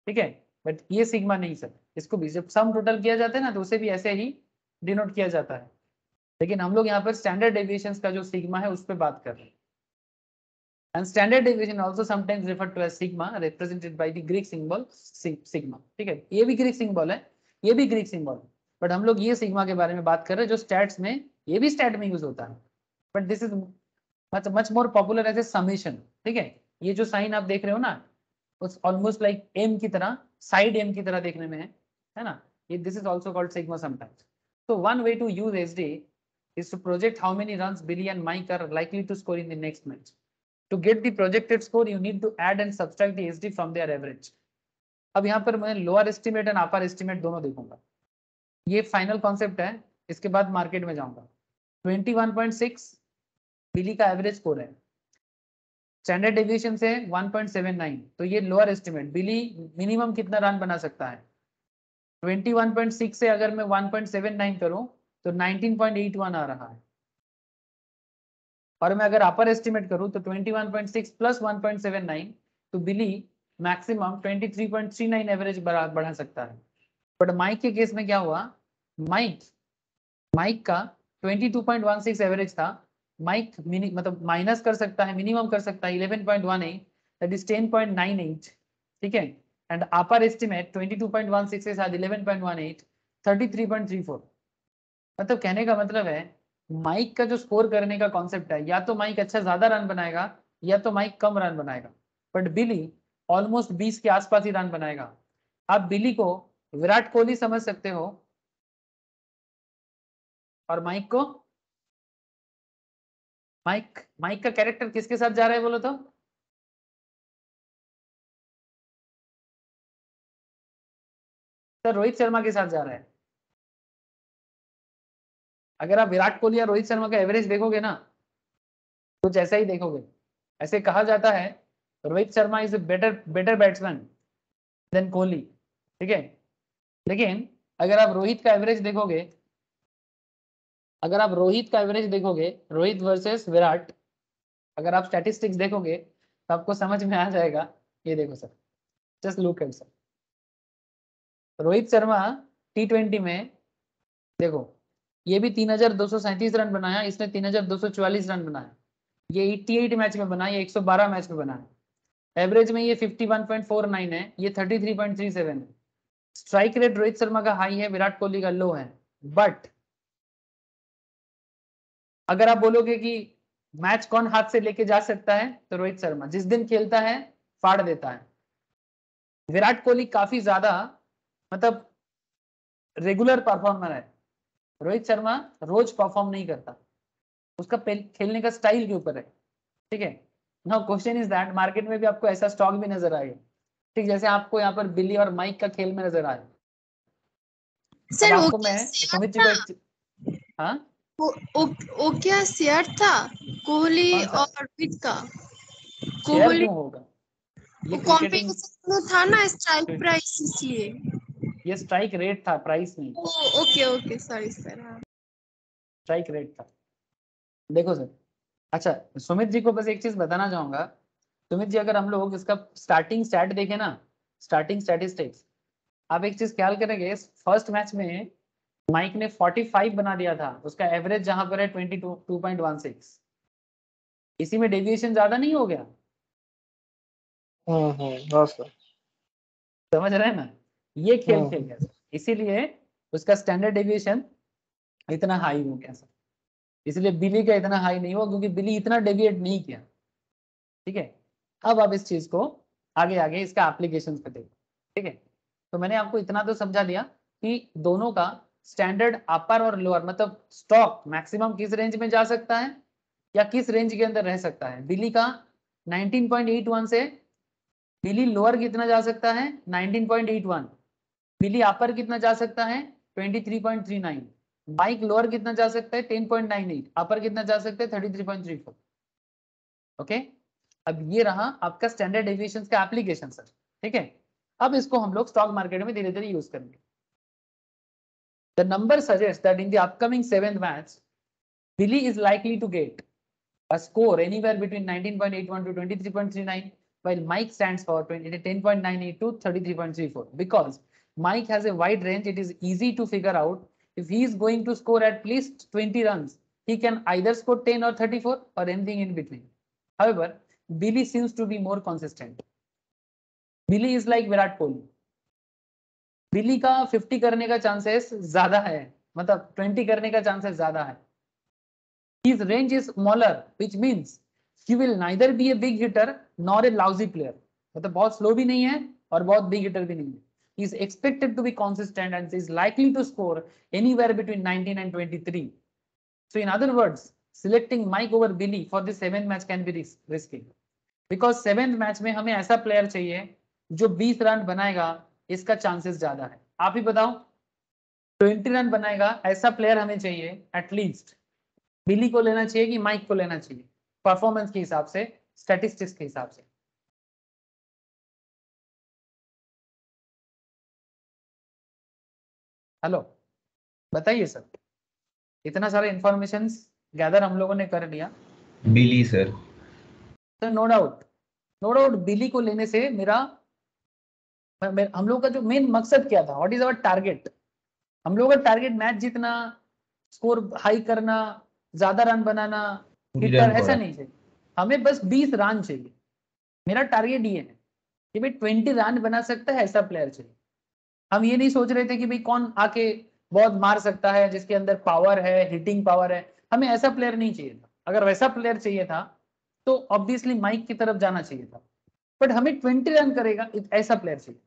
ठीक है, बट ये सिग्मा नहीं सर, इसको भी जब सम टोटल किया जाता है ना तो उसे भी ऐसे ही डिनोट किया जाता है, लेकिन हम लोग यहाँ पर स्टैंडर्ड डेविएशंस का जो सिग्मा है उस पर बात कर रहे हैं। And standard deviation also sometimes referred to as sigma, represented by the Greek symbol sigma, ठीक है, ये भी ग्रीक सिंबल है, ये भी ग्रीक सिंबल है, बट हम लोग ये सिग्मा के बारे में बात कर रहे हैं जो स्टैट्स में, ये भी स्टैट में यूज होता है, but this is much more popular as a summation, ठीक है। ये जो साइन आप देख रहे हो ना, उस ऑलमोस्ट लाइक एम की तरह, साइड एम की तरह देखने में है ना, ये this is also called sigma sometimes. So one way to use SD is to project how many runs Billy and Mike are likely to score in the next match. To get the projected score, you need to add and subtract the SD from their average. अब यहाँ पर मैं lower estimate and upper estimate दोनों देखूंगा, ये final concept है, इसके बाद मार्केट में जाऊंगा। 21.6 बिली का एवरेज स्कोर है, स्टैंडर्ड डेविएशन से 1.79, तो ये लोअर एस्टिमेट, बिली मिनिमम कितना रन बना सकता है। 21.6 से अगर मैं 1.79 करूं तो 19.81 आ रहा है, और मैं अगर अपर एस्टिमेट करूं तो 21.6 प्लस 1.79 तो बिली मैक्सिमम 23.39 एवरेज बढ़ा सकता है। बट माइक के केस में क्या हुआ, माइक का 22.16 एवरेज था, माइक मतलब माइनस कर सकता है, मिनिमम कर सकता है 11.18, दैट इज 10.98, ठीक है, एंड अपर एस्टिमेट 22.16 के साथ 11.18, 33.34। मतलब कहने का मतलब है माइक का जो स्कोर करने का कॉन्सेप्ट है, या तो माइक अच्छा ज्यादा रन बनाएगा या तो माइक कम रन बनाएगा, बट बिली ऑलमोस्ट 20 के आसपास ही रन बनाएगा। आप बिली को विराट कोहली समझ सकते हो और माइक को, माइक का कैरेक्टर किसके साथ जा रहा है बोलो तो, सर रोहित शर्मा के साथ जा रहा है। अगर आप विराट कोहली या रोहित शर्मा का एवरेज देखोगे ना कुछ ऐसा ही देखोगे। ऐसे कहा जाता है Rohit Sharma is better batsman than Kohli, ठीक है, लेकिन अगर आप रोहित का एवरेज देखोगे, अगर आप रोहित का एवरेज देखोगे, रोहित वर्सेस विराट, अगर आप स्टैटिस्टिक्स देखोगे तो आपको समझ में आ जाएगा। ये देखो sir, just look at sir, Rohit Sharma T20 में देखो, ये भी 3237 रन बनाया, इसने 3244 रन बनाया, ये 88 मैच में बना, ये 112 मैच में बना है, एवरेज में ये 51.49 है, ये 33.37 है। स्ट्राइक रेट रोहित शर्मा का हाई है, विराट कोहली का लो है, बट अगर आप बोलोगे कि मैच कौन हाथ से लेके जा सकता है तो रोहित शर्मा जिस दिन खेलता है फाड़ देता है। विराट कोहली काफी ज्यादा मतलब रेगुलर परफॉर्मर है, रोहित शर्मा रोज परफॉर्म नहीं करता, उसका खेलने का स्टाइल के ऊपर है, ठीक है। Now question is that market में भी आपको ऐसा स्टॉक भी नजर आएगा, ठीक, जैसे आपको यहाँ पर बिली और माइक का खेल में नजर आए। सर आपको मैं सुमित जी को हाँ वो क्या शेयर था कोहली और रोहित का, शेयर क्यों होगा, ये क्रिकेटिंग कॉम्पिटिशन में था ना, स्ट्राइक प्राइस, इसलिए ये स्ट्राइक रेट था, प्राइस नहीं। Okay okay sorry sir, strike rate था। देखो सर, अच्छा सुमित जी को बस एक चीज बताना चाहूंगा, सुमित जी अगर हम लोग इसका स्टार्टिंग स्टैट देखें ना, स्टार्टिंग स्टैटिस्टिक्स। आप एक चीज ख्याल करेंगे, फर्स्ट मैच में माइक ने 45 बना दिया था, उसका एवरेज जहां पर है 22.16, इसी में डेविएशन ज्यादा नहीं हो गया? हाँ सर। समझ रहे हैं ना, ये खेल खेल गया सर, इसीलिए उसका स्टैंडर्ड डेविएशन इतना हाई हो गया सर। इसलिए बिली का इतना हाई नहीं हुआ क्योंकि बिली इतना डेविएट नहीं किया। ठीक है, अब आप इस चीज को आगे आगे इसका एप्लीकेशन पे देखो। ठीक है, तो मैंने आपको इतना तो समझा दिया कि दोनों का स्टैंडर्ड अपर और लोअर, मतलब स्टॉक मैक्सिमम किस रेंज में जा सकता है या किस रेंज के अंदर रह सकता है। बिली का 19.81 से बिली लोअर कितना जा सकता है 19.81, बिली अपर कितना जा सकता है 23.39, माइक लोअर कितना जा सकता है 10.98, अपर कितना जा सकता है 33.34। ओके, अब ये रहा आपका स्टैंडर्ड डेविएशन का एप्लीकेशन सर। ठीक है, अब इसको हम लोग स्टॉक मार्केट में धीरे धीरे यूज करेंगे। The number suggest that in the upcoming 7th match Billy is likely to get a score anywhere between 19.81 to 23.39, while Mike stands for 10.98 to 33.34. Because Mike has a wide range, it is easy to figure out if he is going to score at least 20 runs, he can either score 10 or 34 or anything in between. However, Billy seems to be more consistent. Billy is like Virat Kohli. Billy का 50 करने का chances ज्यादा है, मतलब 20 करने का chances ज्यादा है। His range is smaller, which means he will neither be a big hitter nor a lousy player. मतलब बहुत slow भी नहीं है और बहुत big hitter भी नहीं है. He is expected to be consistent and is likely to score anywhere between 19 and 23. So in other words, selecting Mike over Billy for the 7th match can be risky. Because 7th match में हमें ऐसा player चाहिए जो 20 run बनाएगा, इसका chances ज्यादा है। आप ही बताओ, 20 रन बनाएगा ऐसा player हमें चाहिए एटलीस्ट। बिली को लेना चाहिए कि माइक को लेना चाहिए, परफॉर्मेंस के हिसाब से, स्टैटिस्टिक्स के हिसाब से? हेलो, बताइए सर, इतना सारा इंफॉर्मेशन गैदर हम लोगों ने कर लिया। बिली सर। तो नो डाउट बिली को लेने से हम लोग का जो मेन मकसद क्या था, व्हाट इज आवर टारगेट? हम लोग का टारगेट मैच जीतना, स्कोर हाई करना, ज्यादा रन बनाना, हिटर ऐसा नहीं चाहिए, हमें बस 20 रन चाहिए। मेरा टारगेट ये है कि भाई 20 रन बना सकता है ऐसा प्लेयर चाहिए। हम ये नहीं सोच रहे थे कि भाई कौन आके बहुत मार सकता है, जिसके अंदर पावर है, हिटिंग पावर है, हमें ऐसा प्लेयर नहीं चाहिए था। अगर वैसा प्लेयर चाहिए था तो ऑब्वियसली माइक की तरफ जाना चाहिए था, बट हमें 20 रन करेगा ऐसा प्लेयर चाहिए।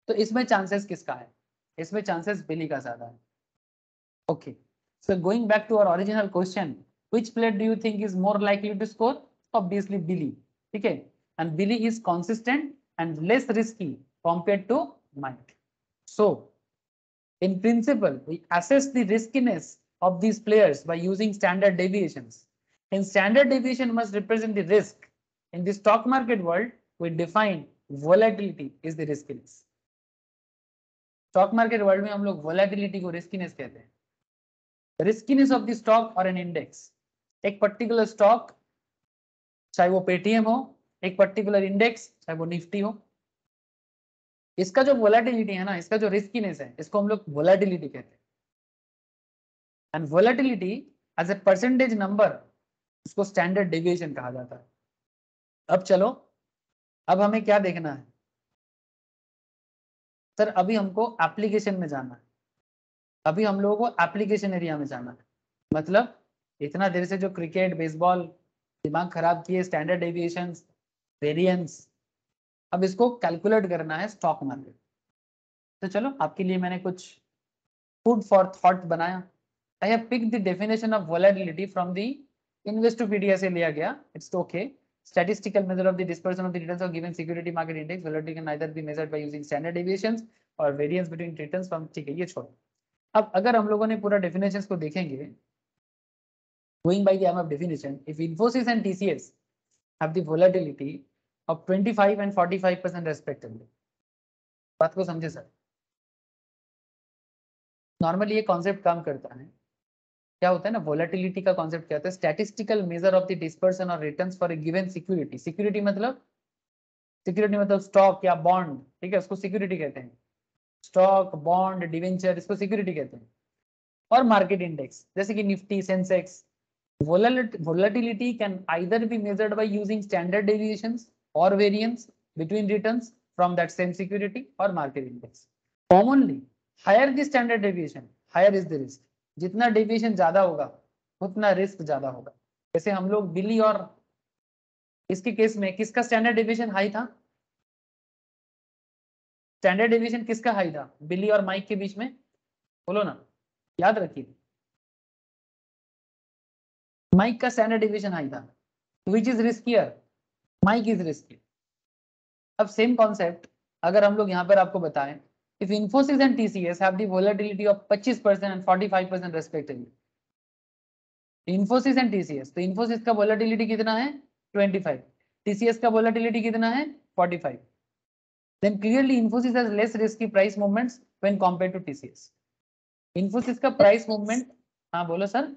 तो इसमें चांसेस किसका है? इसमें चांसेस बिली का ज्यादा है। Okay, so going back to our original question, which player do you think is more likely to score? Obviously Billy. ठीक है, and Billy is consistent and less risky compared to Mike. So, in principle, we assess the riskiness of these players by using standard deviations. And standard deviation must represent the risk. In the stock market world, we define volatility is the riskiness. Stock market world में हम लोग volatility को riskiness कहते हैं. The riskiness of the stock or an index. एक particular stock, चाहे वो Paytm हो, एक पर्टिकुलर इंडेक्स चाहे वो निफ्टी हो, इसका जो वोलेटिलिटी है ना, इसका जो रिस्कीनेस है, इसको हम लोग वोलेटिलिटी कहते हैं। And volatility as a percentage number, इसको स्टैंडर्ड डेविएशन कहा जाता है। अब चलो, अब हमें क्या देखना है सर? अभी हमको एप्लीकेशन में जाना है, अभी हम लोगों को एप्लीकेशन एरिया में जाना है। मतलब इतना देर से जो क्रिकेट, बेसबॉल दिमाग खराब किए, स्टैंडर्ड डेविएशन, वेरिएंस, अब इसको कैलकुलेट करना है स्टॉक मार्केट। तो चलो, आपके लिए मैंने कुछ फूड फॉर थॉट बनाया। I have picked the definition of volatility from the Investopedia से लिया गया। It's okay. Statistical measure of the dispersion of the returns of given security market index. Volatility can either be measured by using standard deviations or variance between returns from, ठीक है, ये छोड़ो। अब अगर हम लोगों ने पूरा डेफिनेशंस को देखेंगे, going by the above definition, if Infosys and TCS have the volatility of 25 and 45% respectively, बात को समझे सर? नॉर्मली ये कॉन्सेप्ट काम करता है, क्या होता है ना, वोलेटिलिटी का कॉन्सेप्ट क्या होता है? Statistical measure of the dispersion और returns for a given security. Security मतलब सिक्योरिटी मतलब स्टॉक या बॉन्ड, ठीक है, उसको सिक्योरिटी कहते हैं। स्टॉक, बॉन्ड, डिवेंचर, इसको सिक्योरिटी कहते हैं। और मार्केट इंडेक्स जैसे कि Nifty, Sensex. Volatility can either be measured by using standard deviations or variance between returns from that same security or market index. Commonly, higher the standard deviation, higher is the risk. जितना deviation ज्यादा होगा उतना risk ज्यादा होगा। जैसे हम लोग बिली और इसके केस में किसका स्टैंडर्ड डेविएशन हाई था? स्टैंडर्ड डेविएशन किसका हाई था बिली और माइक के बीच में? बोलो ना, याद रखिए। माइक का स्टैंडर्ड डेविएशन हाई था। Which is riskier? Mike is risky. अब सेम कॉन्सेप्ट अगर हम लोग यहाँ पर आपको बताएं, if Infosys and TCS have the volatility of 25% and 45% respectively. Infosys and TCS, तो Infosys का volatility कितना है? 25. TCS का volatility कितना है? 45. Then clearly Infosys has less risky price movements when compared to TCS. Infosys का price movement, हाँ बोलो सर।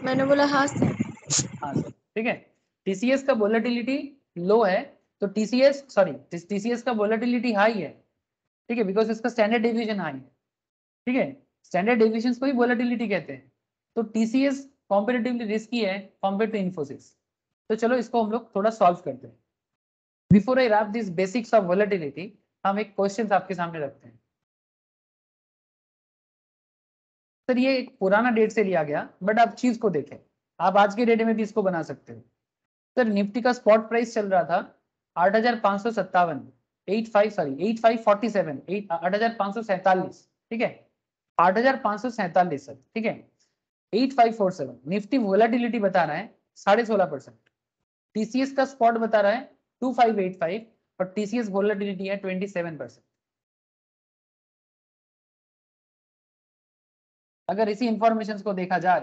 मैंने बोला हाँ सर। हाँ सर, ठीक है। TCS का volatility लो है तो TCS का volatility high है, ठीक है, बिकॉज इसका स्टैंडर्ड डेविएशन हाई है, ठीक है। स्टैंडर्ड डेविएशन को ही वोलेटिलिटी कहते हैं। तो टीसीएस कॉम्पेरेटिवली रिस्की है कंपेयर टू इन्फोसिस। तो चलो इसको हम लोग थोड़ा सॉल्व करते हैं। Before I wrap this basics of volatility, हम एक क्वेश्चन आपके सामने रखते हैं। सर ये एक पुराना डेट से लिया गया, बट आप चीज को देखें, आप आज के डेट में भी इसको बना सकते हो। सर निफ्टी का स्पॉट प्राइस चल रहा था 8,557, 8,547, ठीक है, 8,547 सर, ठीक है, 8,547। निफ्टी वोलेटिलिटी बता रहा है 16.5%, टीसीएस का स्पॉट बता रहा है 2,585 और टीसीएस वोलेटिलिटी है 27%। अगर इसी इंफॉर्मेशन को देखा जाए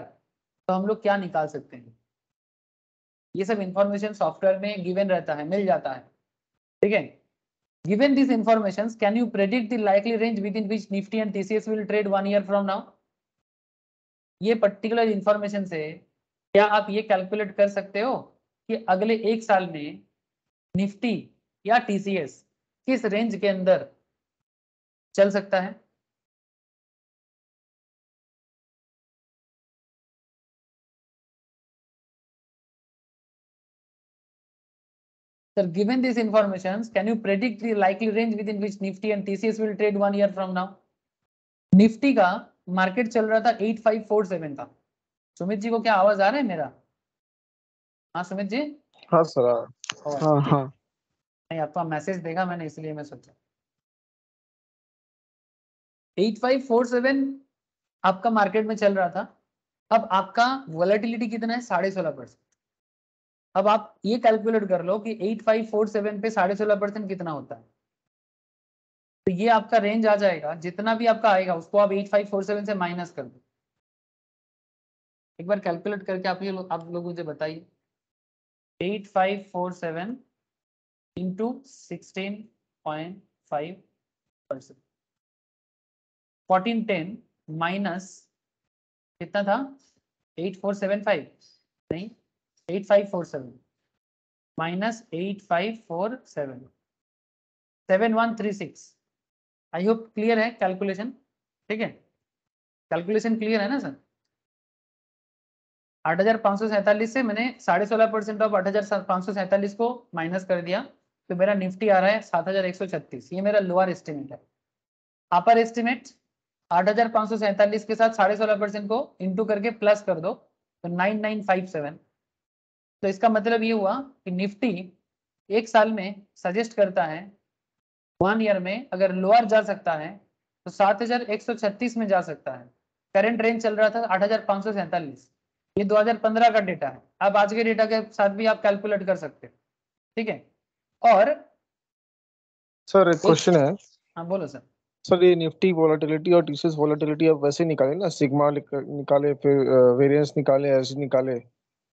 तो हम लोग क्या निकाल सकते हैं? ये सब इंफॉर्मेशन सॉफ्टवेयर में गिवन रहता है, मिल जाता है, ठीक है। Given these informations, can you predict the likely range within which Nifty and TCS will trade 1 year from now? ये पर्टिकुलर इंफॉर्मेशन से क्या आप ये कैलकुलेट कर सकते हो कि अगले एक साल में निफ्टी या टीसीएस किस रेंज के अंदर चल सकता है? Sir, given these informations, can you predict the likely range within which Nifty and TCS will trade 1 year from now? Nifty का मार्केट चल रहा था 8,547 था। सुमित जी को क्या आवाज आ रहा है मेरा? हाँ सुमित जी। हाँ सर। हाँ हाँ। नहीं, आपका मैसेज देखा मैंने इसलिए मैं सोचा। 8,547 आपका मार्केट में चल रहा था। अब आपका वोलेटिलिटी कितना है? 16.5%। अब आप ये कैलकुलेट कर लो कि 8,547 पे 16.5% कितना होता है। तो ये आपका रेंज आ जाएगा, जितना भी आपका आएगा उसको आप 8,547 से माइनस कर दो। एक बार कैलकुलेट करके आप लोग मुझे बताइए। 8,547 इंटू 16.5%, 1410 माइनस कितना था? 8,475 नहीं, 8,547 माइनस 8,547, 7,136। आई होप क्लियर है कैलकुलेशन, ठीक है, कैलकुलेशन क्लियर है ना सर? 8,547 से मैंने 16.5% ऑफ 8,547 को माइनस कर दिया, तो मेरा निफ्टी आ रहा है 7,136। ये मेरा लोअर एस्टिमेट है। अपर एस्टिमेट 8,547 के साथ 16.5% को इंटू करके प्लस कर दो तो 9,957। तो इसका मतलब ये हुआ कि निफ्टी एक साल में सजेस्ट करता है 1 ईयर में अगर लोअर जा सकता है तो 7,136 में जा सकता है। करंट रेंज चल रहा था 8,547। ये 2015 का डेटा है। अब आज के डेटा के साथ भी आप कैलकुलेट कर सकते हो, ठीक है। और सर एक क्वेश्चन है। हाँ बोलो सर। सर ये निफ्टी वोलेटिलिटी और टीसीएस वोलेटिलिटी आप वैसे निकाले ना, सिग्मा निकाले, फिर वेरिएंस निकाले, एस निकाले।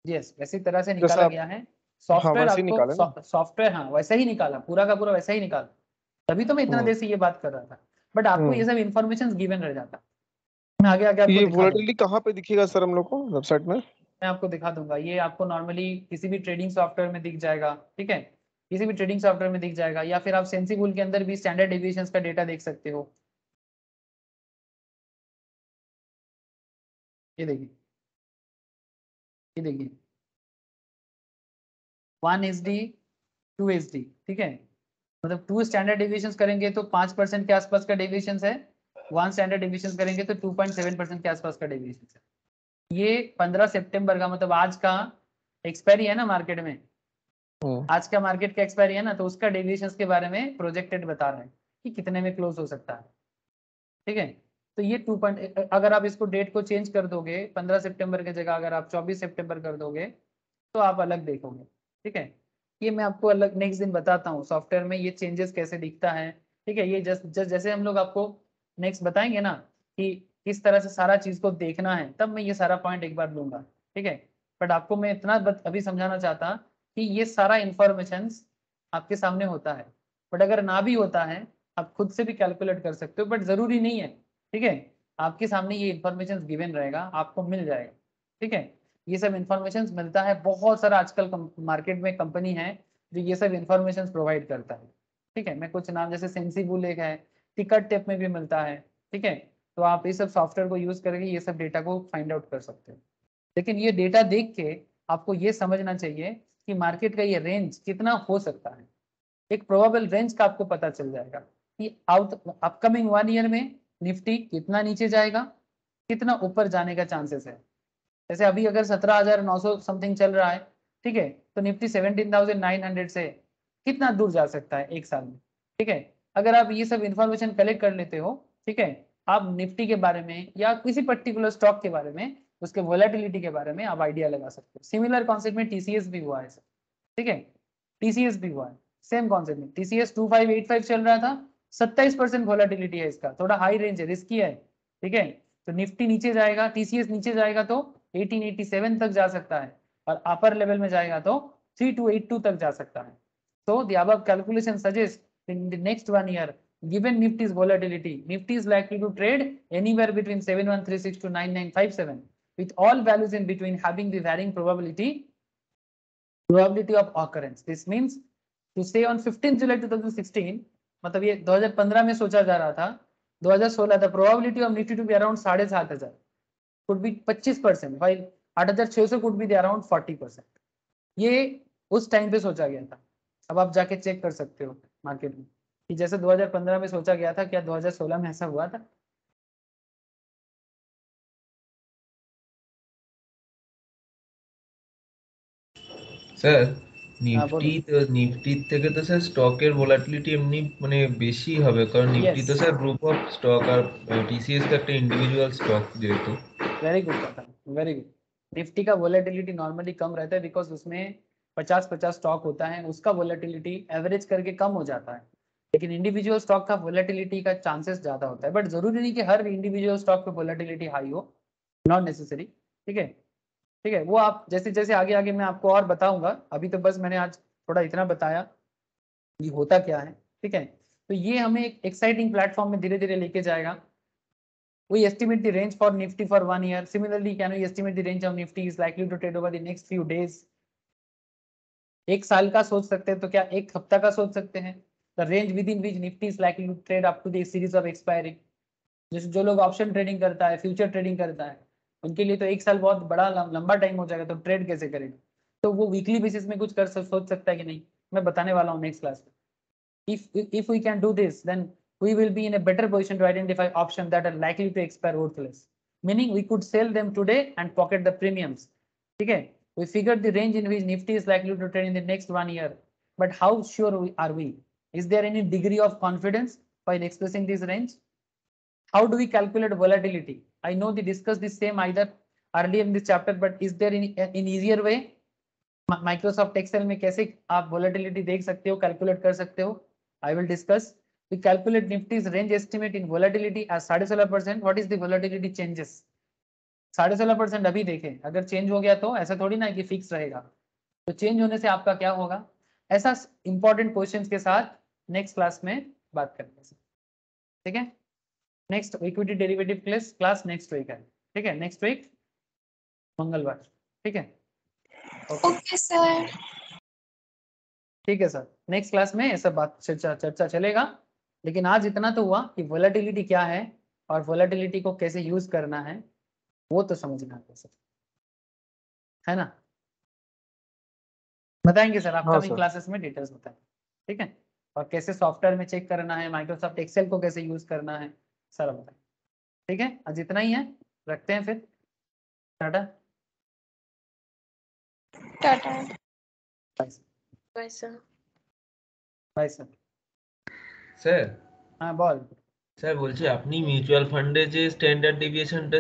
यस, वैसी तरह से निकाला गया है। सॉफ्टवेयर वैसे ही निकाले ना? आपको सॉफ्टवेयर हाँ वैसा ही निकाला, पूरा का पूरा वैसा ही निकाला। तभी तो मैं इतना देर से ये बात कर रहा था, बट आपको ये सब इन्फॉर्मेशन गिवन रह जाता। मैं आगे आगे आपको ये दिखा वोलेटिलिटी कहाँ पे दिखेगा सर हम लोग को वेबसाइट में? मैं आपको दिखा दूंगा। ये आपको नॉर्मली किसी भी ट्रेडिंग सॉफ्टवेयर में दिख जाएगा, ठीक है। किसी भी ट्रेडिंग सॉफ्टवेयर में दिख जाएगा, या फिर आप सेंसिबुल के अंदर भी स्टैंडर्ड डेविएशंस का डेटा देख सकते हो। ये देखिए, ये देखिए 1 SD 2 SD, ठीक है, मतलब 2 स्टैंडर्ड डेविएशंस करेंगे तो 5% के आसपास का डेविएशंस है, 1 स्टैंडर्ड डेविएशन करेंगे तो 2.7% के आसपास का डेविएशन है। ये 15 सितंबर का, मतलब आज का एक्सपायरी है ना मार्केट में, आज का मार्केट का एक्सपायरी है ना, तो उसका डेविएशंस के बारे में प्रोजेक्टेड बता रहे हैं कि कितने में क्लोज हो सकता है, ठीक है। तो ये 2 अगर आप इसको डेट को चेंज कर दोगे, 15 सितंबर की जगह अगर आप 24 सितंबर कर दोगे तो आप अलग देखोगे, ठीक है। ये मैं आपको अलग नेक्स्ट दिन बताता हूँ सॉफ्टवेयर में ये चेंजेस कैसे दिखता है, ठीक है। ये जैसे हम लोग आपको नेक्स्ट बताएंगे ना कि किस तरह से सारा चीज को देखना है, तब मैं ये सारा पॉइंट एक बार लूंगा, ठीक है। बट आपको मैं इतना अभी समझाना चाहता कि ये सारा इंफॉर्मेशन आपके सामने होता है, बट अगर ना भी होता है आप खुद से भी कैलकुलेट कर सकते हो, बट जरूरी नहीं है, ठीक है। आपके सामने ये इंफॉर्मेशन गिवन रहेगा, आपको मिल जाएगा, ठीक है। ये सब इंफॉर्मेशन मिलता है, बहुत सारा आजकल मार्केट में कंपनी है जो ये सब इंफॉर्मेशन प्रोवाइड करता है, ठीक है। मैं कुछ नाम जैसे सेंसिबुल एक है, टिकट टेप में भी मिलता है, ठीक है। तो आप ये सब सॉफ्टवेयर को यूज करके ये सब डेटा को फाइंड आउट कर सकते हो। लेकिन ये डेटा देख के आपको ये समझना चाहिए कि मार्केट का ये रेंज कितना हो सकता है, एक प्रोबेबल रेंज का आपको पता चल जाएगा कि अपकमिंग 1 ईयर में निफ्टी कितना नीचे जाएगा, कितना ऊपर जाने का चांसेस है। जैसे अभी अगर 17,900 समथिंग चल रहा है, ठीक है, तो निफ्टी 17,900 से कितना दूर जा सकता है एक साल में, ठीक है। अगर आप ये सब इंफॉर्मेशन कलेक्ट कर लेते हो, ठीक है, आप निफ्टी के बारे में या किसी पर्टिकुलर स्टॉक के बारे में, उसके वोलेटिलिटी के बारे में आप आइडिया लगा सकते हो। सिमिलर कॉन्सेप्ट में टीसीएस भी हुआ है, ठीक है, टीसीएस भी हुआ है सेम कॉन्सेप्ट में। टीसीएस 2585 चल रहा था, 27% वोलेटिलिटी है इसका, थोड़ा हाई रेंज है, रिस्की है, ठीक है। तो निफ्टी नीचे जाएगा, टीसीएस नीचे जाएगा तो 1887 तक जा सकता है, और अपर लेवल में जाएगा तो 3282 तक जा सकता है। So the above calculation suggests in the next 1 year, given Nifty's volatility, Nifty is likely to trade anywhere between 7136 to 9957, with all values in between having the varying probability of occurrence. This means to say on 15 July 2016, मतलब ये 2015 में सोचा जा रहा था, 2016 the probability of Nifty to be around 7,500 could be 25%, while 8,600 could be around 40%. ये उस time पे सोचा गया था। अब आप जाके चेक कर सकते हो मार्केट में कि जैसे 2015 में सोचा गया था, क्या 2016 में ऐसा हुआ था? স্যার নিফটি থেকে তো স্যার স্টকের ভোলাটিলিটি এমনি মানে বেশি হবে, কারণ নিফটি তো স্যার গ্রুপ অফ স্টক আর টিসিএস তো একটা ইন্ডিভিজুয়াল স্টক যেহেতু। वेरी गुड पता, वेरी गुड। निफ्टी का वोलेटिलिटी नॉर्मली कम रहता है बिकॉज उसमें 50-50 स्टॉक होता है, उसका वोलेटिलिटी एवरेज करके कम हो जाता है, लेकिन इंडिविजुअल स्टॉक का वोलेटिलिटी का चांसेस ज्यादा होता है। बट जरूरी नहीं कि हर इंडिविजुअल स्टॉक पे वोलेटिलिटी हाई हो, नॉट नेसेसरी, ठीक है, ठीक है। वो आप जैसे जैसे आगे आगे मैं आपको और बताऊंगा, अभी तो बस मैंने आज थोड़ा इतना बताया ये होता क्या है, ठीक है। तो ये हमें एक एक्साइटिंग प्लेटफॉर्म में धीरे धीरे लेके जाएगा। We estimate the range for Nifty for 1 year. Similarly, can we estimate the range of Nifty is likely to trade over the next few days? एक साल का सोच सकते हैं तो क्या एक हफ्ता का सोच सकते हैं? The range within which Nifty is likely to trade up to the series of expiry. जो लोग ऑप्शन ट्रेडिंग करता है, फ्यूचर ट्रेडिंग करता है, उनके लिए तो एक साल बहुत बड़ा लंबा टाइम हो जाएगा, तो ट्रेड कैसे करेगा? तो वो वीकली बेसिस में कुछ कर सोच सकता है कि नहीं, मैं बताने वाला हूँ नेक्स्ट क्लास में। If we can do this, then we will be in a better position to identify options that are likely to expire worthless, meaning we could sell them today and pocket the premiums, ठीक है। We figured the range in which Nifty is likely to trade in the next 1 year, but how sure are we? Is there any degree of confidence while expressing this range? How do we calculate volatility? I know we discussed the same either earlier in this chapter, but is there an easier way? Microsoft Excel में कैसे आप volatility देख सकते हो, calculate कर सकते हो? I will discuss. We calculate Nifty's range estimate in volatility as 16%. What is the volatility changes? 16% अभी देखें, अगर चेंज हो गया तो ऐसा थोड़ी ना कि फिक्स रहेगा, तो चेंज होने से आपका क्या होगा? ऐसा इंपॉर्टेंट क्वेश्चंस के साथ नेक्स्ट क्लास में बात करेंगे, ठीक है। Next equity derivative class next week है, ठीक है, नेक्स्ट वीक मंगलवार, ठीक है। Okay sir. ठीक है सर। नेक्स्ट क्लास में ऐसा बात चर्चा चलेगा, लेकिन आज इतना तो हुआ कि वोलेटिलिटी क्या है और वोलेटिलिटी को कैसे यूज करना है वो तो समझना है ना। बताएंगे सर अपकमिंग क्लासेस में डिटेल्स बताएंगे, ठीक है। और कैसे सॉफ्टवेयर में चेक करना है, माइक्रोसॉफ्ट एक्सेल को कैसे यूज करना है सारा बताएंगे, ठीक है। आज इतना ही है, रखते हैं फिर, tata tata bye sir. Bye sir. Sir हाँ বল। স্যার বলছি আপনি মিউচুয়াল ফান্ডে যে স্ট্যান্ডার্ড ডেভিয়েশনটা